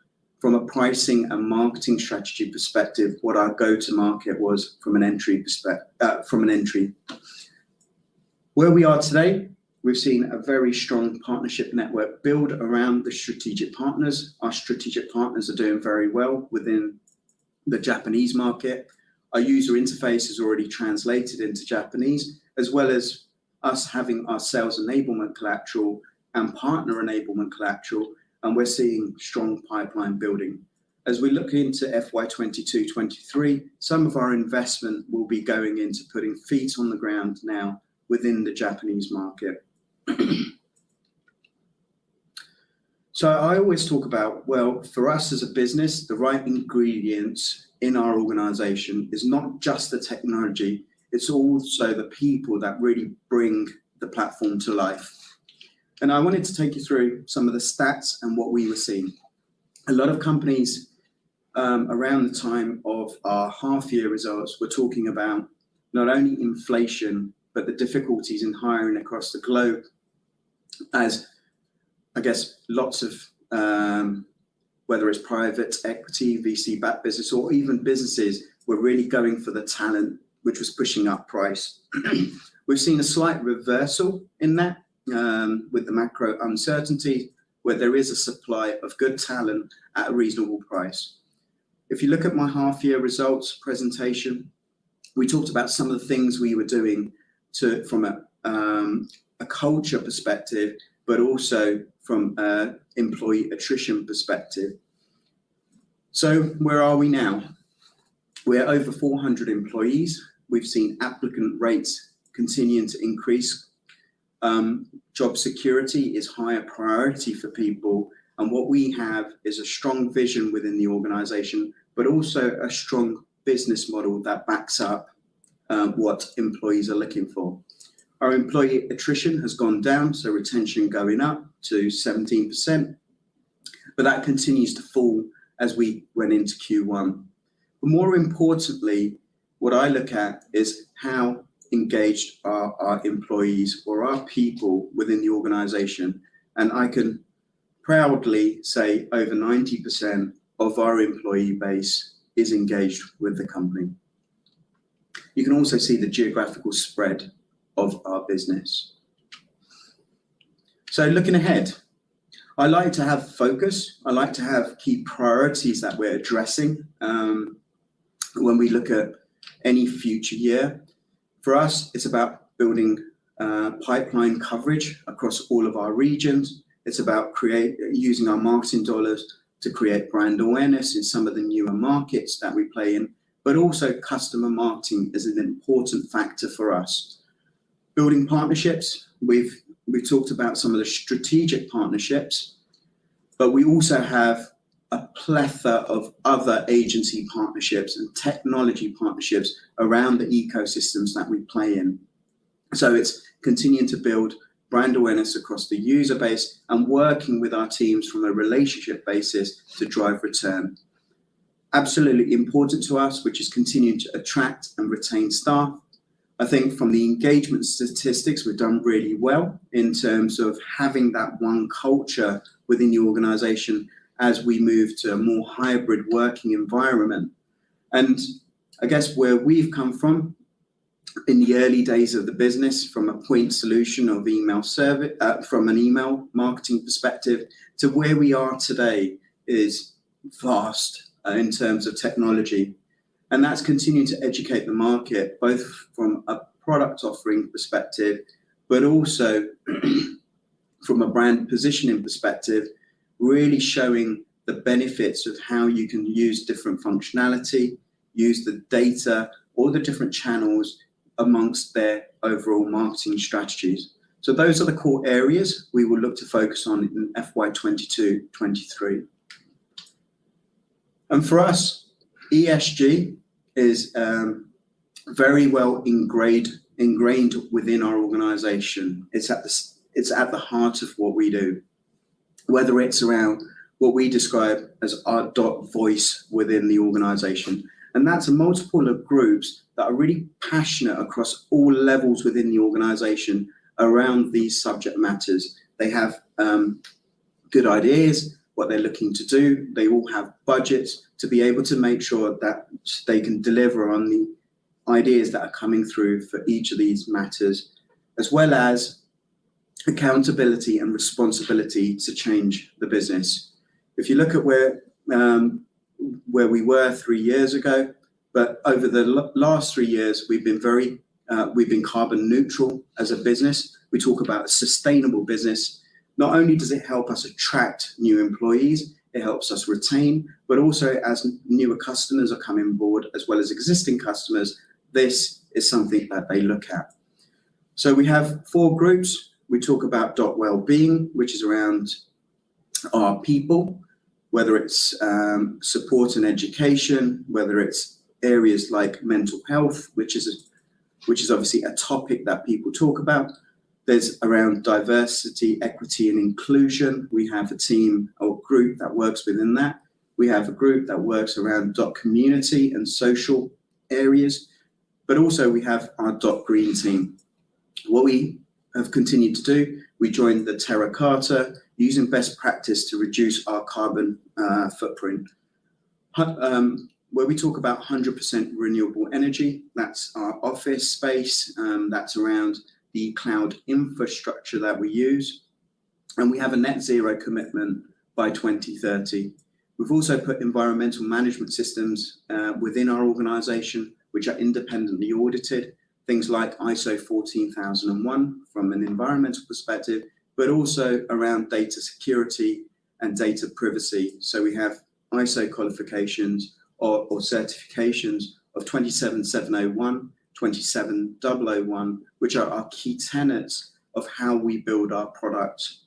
from a pricing and marketing strategy perspective, what our go-to-market was from an entry perspective. Where we are today, we've seen a very strong partnership network build around the strategic partners. Our strategic partners are doing very well within the Japanese market. Our user interface is already translated into Japanese, as well as us having our sales enablement collateral and partner enablement collateral, and we're seeing strong pipeline building. As we look into FY22-23, some of our investment will be going into putting feet on the ground now within the Japanese market. So I always talk about, well, for us as a business, the right ingredients in our organization is not just the technology, it's also the people that really bring the platform to life. And I wanted to take you through some of the stats and what we were seeing. A lot of companies around the time of our half-year results were talking about not only inflation, but the difficulties in hiring across the globe, as I guess lots of, whether it's private equity, VC-backed business, or even businesses were really going for the talent, which was pushing up price. We've seen a slight reversal in that with the macro uncertainty, where there is a supply of good talent at a reasonable price. If you look at my half-year results presentation, we talked about some of the things we were doing from a culture perspective, but also from an employee attrition perspective. So where are we now? We're over 400 employees. We've seen applicant rates continuing to increase. Job security is higher priority for people. And what we have is a strong vision within the organization, but also a strong business model that backs up what employees are looking for. Our employee attrition has gone down, so retention going up to 17%, but that continues to fall as we went into Q1. But more importantly, what I look at is how engaged are our employees or our people within the organization. And I can proudly say over 90% of our employee base is engaged with the company. You can also see the geographical spread of our business. So looking ahead, I like to have focus. I like to have key priorities that we're addressing when we look at any future year. For us, it's about building pipeline coverage across all of our regions. It's about using our marketing dollars to create brand awareness in some of the newer markets that we play in, but also customer marketing is an important factor for us. Building partnerships, we've talked about some of the strategic partnerships, but we also have a plethora of other agency partnerships and technology partnerships around the ecosystems that we play in. So it's continuing to build brand awareness across the user base and working with our teams from a relationship basis to drive return. Absolutely important to us, which is continuing to attract and retain staff. I think from the engagement statistics, we've done really well in terms of having that one culture within the organization as we move to a more hybrid working environment. And I guess where we've come from in the early days of the business, from a point solution of email service, from an email marketing perspective, to where we are today is vast in terms of technology. And that's continuing to educate the market, both from a product offering perspective, but also from a brand positioning perspective, really showing the benefits of how you can use different functionality, use the data or the different channels amongst their overall marketing strategies. So those are the core areas we will look to focus on in FY 22-23. And for us, ESG is very well ingrained within our organization. It's at the heart of what we do, whether it's around what we describe as our voice within the organization. And that's a multiple of groups that are really passionate across all levels within the organization around these subject matters. They have good ideas, what they're looking to do. They all have budgets to be able to make sure that they can deliver on the ideas that are coming through for each of these matters, as well as accountability and responsibility to change the business. If you look at where we were 3 years ago, but over the last 3 years, we've been carbon neutral as a business. We talk about a sustainable business. Not only does it help us attract new employees, it helps us retain, but also as newer customers are coming board, as well as existing customers, this is something that they look at. So we have 4 groups. We talk about .wellbeing, which is around our people, whether it's support and education, whether it's areas like mental health, which is obviously a topic that people talk about. There's around diversity, equity, and inclusion. We have a team or group that works within that. We have a group that works around .community and social areas, but also we have our .green team. What we have continued to do, we joined the Terra Carta, using best practice to reduce our carbon footprint. Where we talk about 100% renewable energy, that's our office space, that's around the cloud infrastructure that we use. And we have a net zero commitment by 2030. We've also put environmental management systems within our organization, which are independently audited, things like ISO 14001 from an environmental perspective, but also around data security and data privacy. So we have ISO qualifications or certifications of 27701, 27001, which are our key tenets of how we build our products.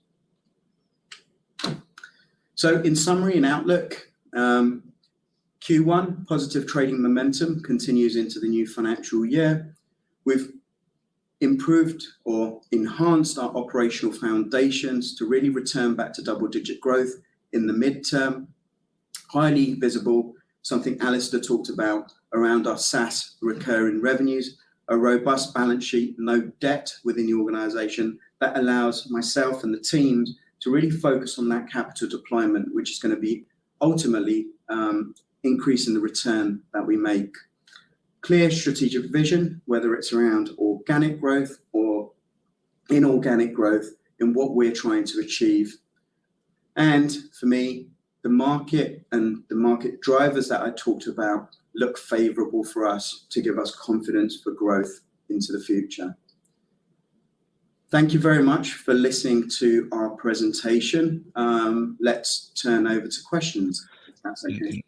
So in summary and outlook, Q1, positive trading momentum continues into the new financial year. We've improved or enhanced our operational foundations to really return back to double-digit growth in the midterm. Highly visible, something Alistair talked about around our SaaS recurring revenues, a robust balance sheet, no debt within the organization that allows myself and the teams to really focus on that capital deployment, which is going to be ultimately increasing the return that we make. Clear strategic vision, whether it's around organic growth or inorganic growth in what we're trying to achieve. And for me, the market and the market drivers that I talked about look favourable for us to give us confidence for growth into the future. Thank you very much for listening to our presentation. Let's turn over to questions, if that's okay.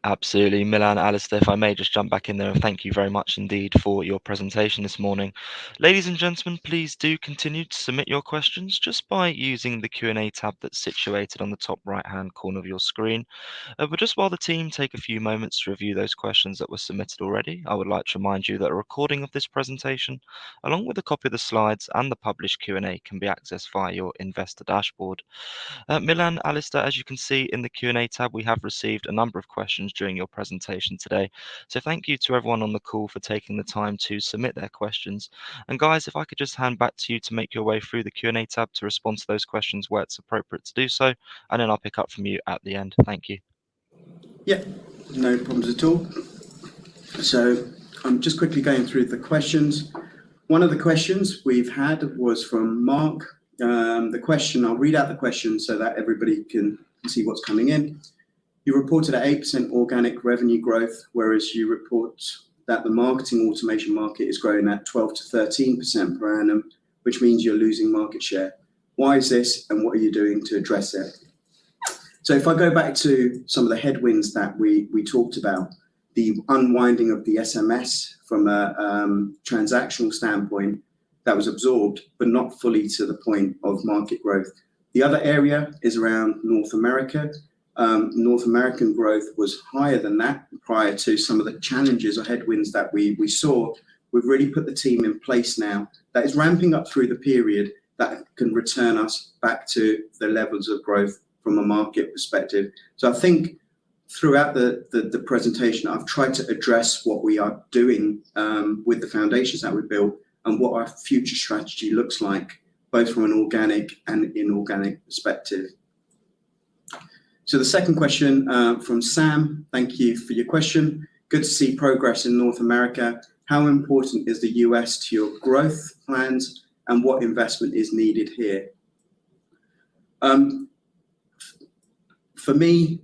Absolutely. Milan, Alistair, if I may just jump back in there, and thank you very much indeed for your presentation this morning. Ladies and gentlemen, please do continue to submit your questions just by using the Q&A tab that's situated on the top right-hand corner of your screen. But just while the team take a few moments to review those questions that were submitted already, I would like to remind you that a recording of this presentation, along with a copy of the slides and the published Q&A, can be accessed via your investor dashboard. Milan, Alistair, as you can see in the Q&A tab, we have received a number of questions during your presentation today. So thank you to everyone on the call for taking the time to submit their questions. And guys, if I could just hand back to you to make your way through the Q&A tab to respond to those questions where it's appropriate to do so, and then I'll pick up from you at the end. Thank you. Yeah, no problems at all. So I'm just quickly going through the questions. One of the questions we've had was from Mark. The question, I'll read out the question so that everybody can see what's coming in. You reported at 8% organic revenue growth, whereas you report that the marketing automation market is growing at 12 to 13% per annum, which means you're losing market share. Why is this, and what are you doing to address it? So if I go back to some of the headwinds that we talked about, the unwinding of the SMS from a transactional standpoint, that was absorbed, but not fully to the point of market growth. The other area is around North America. North American growth was higher than that prior to some of the challenges or headwinds that we saw. We've really put the team in place now that is ramping up through the period that can return us back to the levels of growth from a market perspective. So I think throughout the presentation, I've tried to address what we are doing with the foundations that we built and what our future strategy looks like, both from an organic and inorganic perspective. So the second question from Sam, thank you for your question. Good to see progress in North America. How important is the US to your growth plans, and what investment is needed here? For me,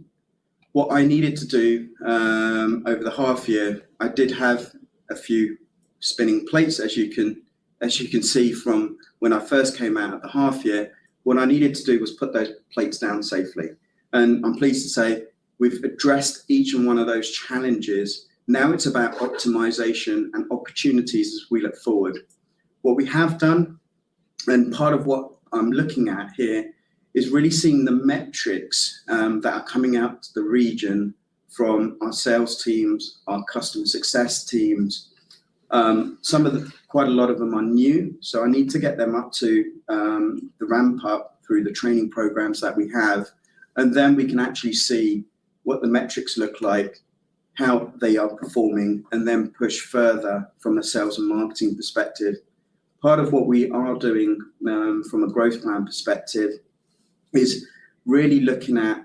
what I needed to do over the half year, I did have a few spinning plates, as you can see from when I first came out at the half year. What I needed to do was put those plates down safely. And I'm pleased to say we've addressed each and one of those challenges. Now it's about optimization and opportunities as we look forward. What we have done, and part of what I'm looking at here, is really seeing the metrics that are coming out to the region from our sales teams, our customer success teams. Quite a lot of them are new, so I need to get them up to the ramp up through the training programs that we have, and then we can actually see what the metrics look like, how they are performing, and then push further from a sales and marketing perspective. Part of what we are doing from a growth plan perspective is really looking at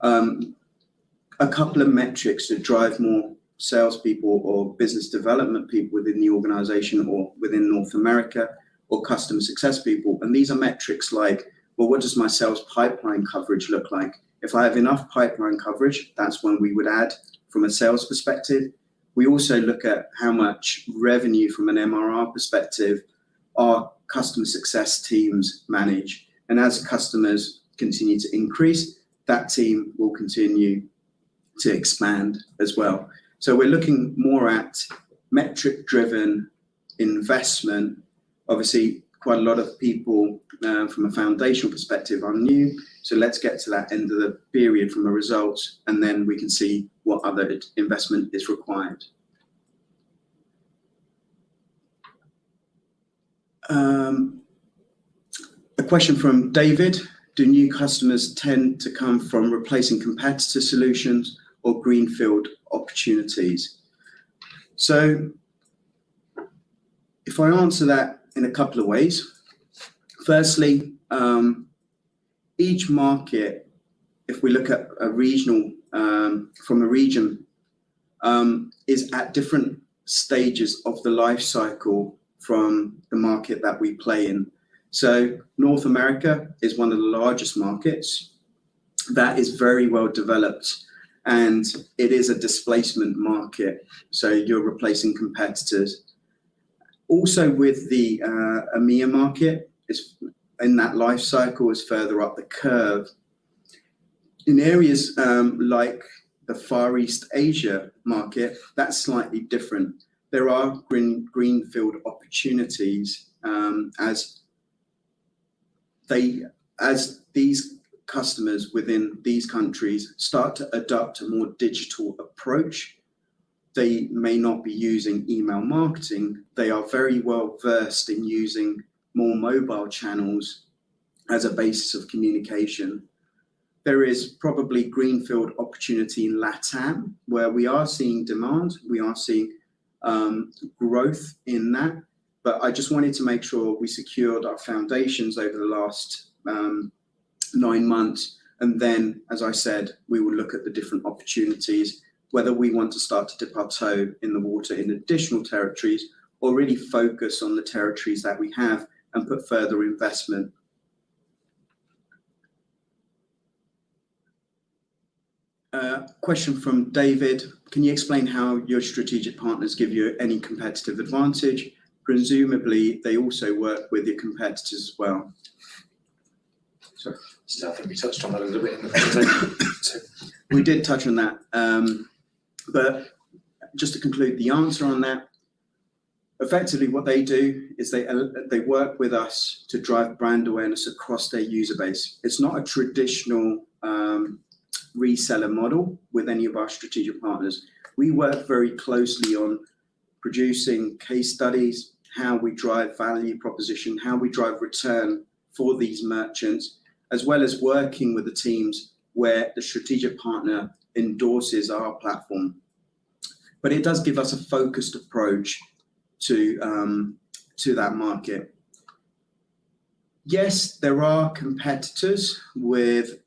a couple of metrics to drive more salespeople or business development people within the organization or within North America, or customer success people. And these are metrics like, well, what does my sales pipeline coverage look like? If I have enough pipeline coverage, that's when we would add from a sales perspective. We also look at how much revenue from an MRR perspective our customer success teams manage. And as customers continue to increase, that team will continue to expand as well. So we're looking more at metric-driven investment. Obviously, quite a lot of people from a foundational perspective are new. So let's get to that end of the period from the results, and then we can see what other investment is required. A question from David. Do new customers tend to come from replacing competitor solutions or greenfield opportunities? So if I answer that in a couple of ways. Firstly, each market, if we look at a regional, from a region, is at different stages of the life cycle from the market that we play in. So North America is one of the largest markets that is very well developed. and it is a displacement market. So you're replacing competitors. Also with the EMEA market, it's in that life cycle is further up the curve. In areas like the Far East Asia market, that's slightly different. There are greenfield opportunities as these customers within these countries start to adopt a more digital approach. They may not be using email marketing. They are very well versed in using more mobile channels as a basis of communication. There is probably greenfield opportunity in LATAM, where we are seeing demand, we are seeing growth in that. But I just wanted to make sure we secured our foundations over the last 9 months. And then, as I said, we will look at the different opportunities, whether we want to start to dip our toe in the water in additional territories or really focus on the territories that we have and put further investment. Question from David. Can you explain how your strategic partners give you any competitive advantage? Presumably, they also work with your competitors as well. So I think we touched on that a little bit in the presentation. We did touch on that. But just to conclude the answer on that, effectively what they do is they work with us to drive brand awareness across their user base. It's not a traditional reseller model with any of our strategic partners. We work very closely on producing case studies, how we drive value proposition, how we drive return for these merchants, as well as working with the teams where the strategic partner endorses our platform. But it does give us a focused approach to that market. Yes, there are competitors with,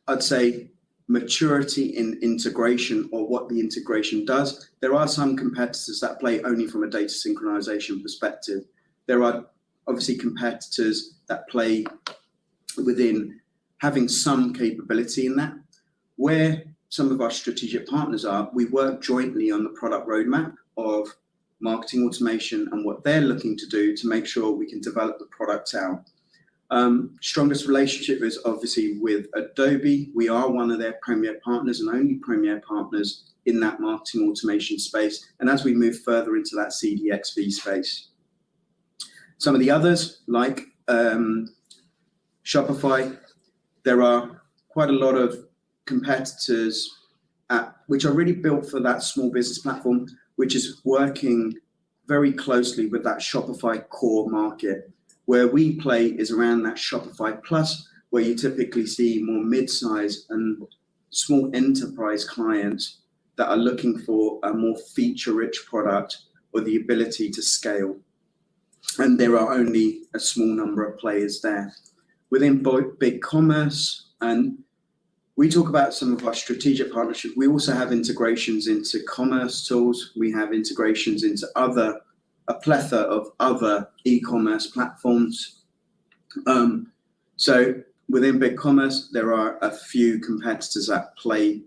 I'd say, maturity in integration or what the integration does. There are some competitors that play only from a data synchronization perspective. There are obviously competitors that play within having some capability in that. Where some of our strategic partners are, we work jointly on the product roadmap of marketing automation and what they're looking to do to make sure we can develop the product out. Strongest relationship is obviously with Adobe. We are one of their premier partners and only premier partners in that marketing automation space. And as we move further into that CDXV space, some of the others like Shopify, there are quite a lot of competitors which are really built for that small business platform, which is working very closely with that Shopify core market. Where we play is around that Shopify Plus, where you typically see more mid-size and small enterprise clients that are looking for a more feature-rich product or the ability to scale. And there are only a small number of players there. Within big commerce, and we talk about some of our strategic partnerships, we also have integrations into commerce tools. We have integrations into a plethora of other e-commerce platforms. So within big commerce, there are a few competitors that play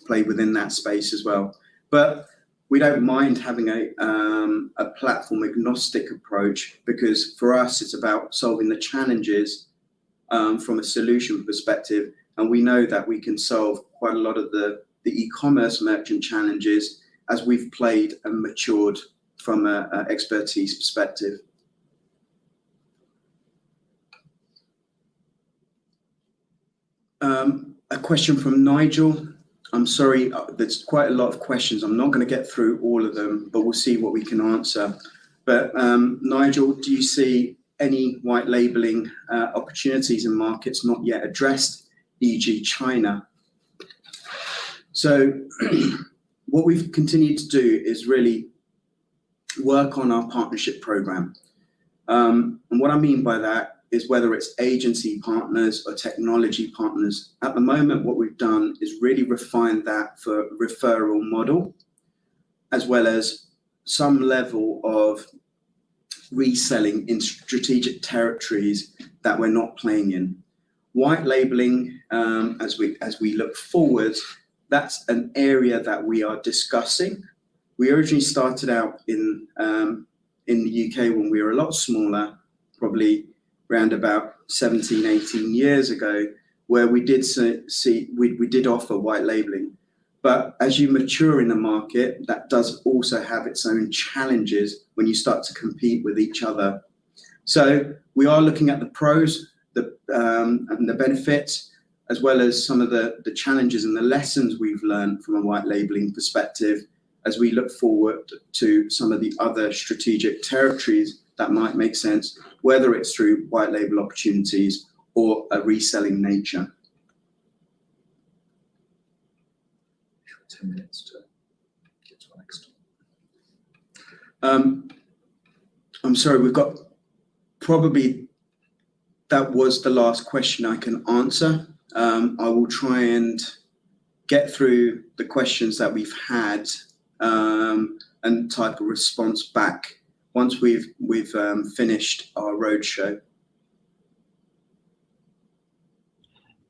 within that space as well. But we don't mind having a platform agnostic approach, because for us, it's about solving the challenges from a solution perspective. And we know that we can solve quite a lot of the e-commerce merchant challenges as we've played and matured from an expertise perspective. A question from Nigel. I'm sorry, there's quite a lot of questions. I'm not going to get through all of them, but we'll see what we can answer. But Nigel, do you see any white labeling opportunities in markets not yet addressed, e.g. China? So what we've continued to do is really work on our partnership program. And what I mean by that is whether it's agency partners or technology partners. At the moment, what we've done is really refine that for referral model, as well as some level of reselling in strategic territories that we're not playing in. white labeling, as we look forward, that's an area that we are discussing. We originally started out in the UK when we were a lot smaller, probably around about 17, 18 years ago, where we did we did offer white labeling. But as you mature in the market, that does also have its own challenges when you start to compete with each other. So we are looking at the pros and the benefits, as well as some of the challenges and the lessons we've learned from a white labeling perspective as we look forward to some of the other strategic territories that might make sense, whether it's through white label opportunities or a reselling nature. 10 minutes to get to our next. I'm sorry, we've got probably, that was the last question I can answer. I will try and get through the questions that we've had and type a response back once we've finished our roadshow.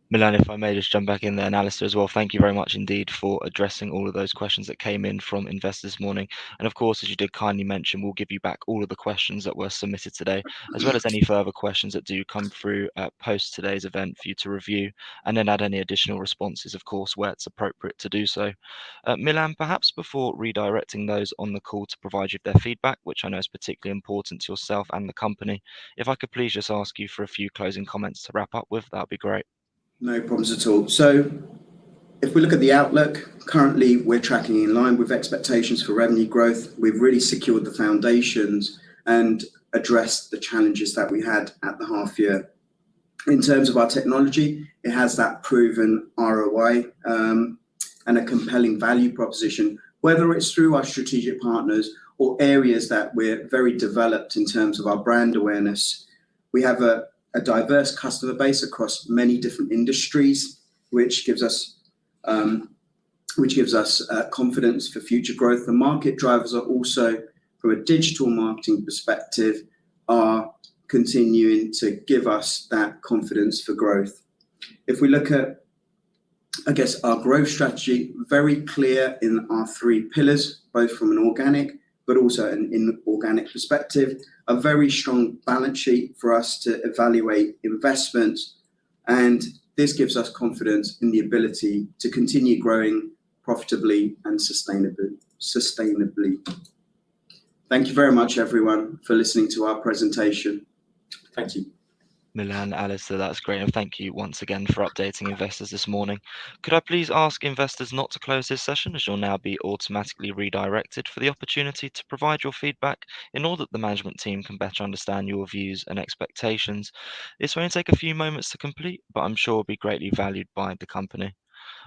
Milan, if I may just jump back in there, and Alistair as well, thank you very much indeed for addressing all of those questions that came in from investors this morning. And of course, as you did kindly mention, we'll give you back all of the questions that were submitted today, as well as any further questions that do come through post today's event for you to review, and then add any additional responses, of course, where it's appropriate to do so. Milan, perhaps before redirecting those on the call to provide you with their feedback, which I know is particularly important to yourself and the company, if I could please just ask you for a few closing comments to wrap up with, that would be great. No problems at all. So if we look at the outlook, currently we're tracking in line with expectations for revenue growth. We've really secured the foundations and addressed the challenges that we had at the half year. In terms of our technology, it has that proven ROI and a compelling value proposition, whether it's through our strategic partners or areas that we're very developed in terms of our brand awareness. We have a diverse customer base across many different industries, which gives us confidence for future growth. The market drivers are also, from a digital marketing perspective, are continuing to give us that confidence for growth. If we look at, I guess, our growth strategy, very clear in our 3 pillars, both from an organic but also an inorganic perspective, a very strong balance sheet for us to evaluate investments. And this gives us confidence in the ability to continue growing profitably and sustainably. Thank you very much, everyone, for listening to our presentation. Thank you. Milan, Alistair, that's great. And thank you once again for updating investors this morning. Could I please ask investors not to close this session, as you'll now be automatically redirected for the opportunity to provide your feedback in order that the management team can better understand your views and expectations. This will only take a few moments to complete, but I'm sure will be greatly valued by the company.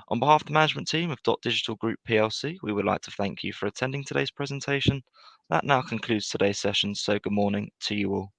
On behalf of the management team of Digital Group PLC, we would like to thank you for attending today's presentation. That now concludes today's session, so good morning to you all.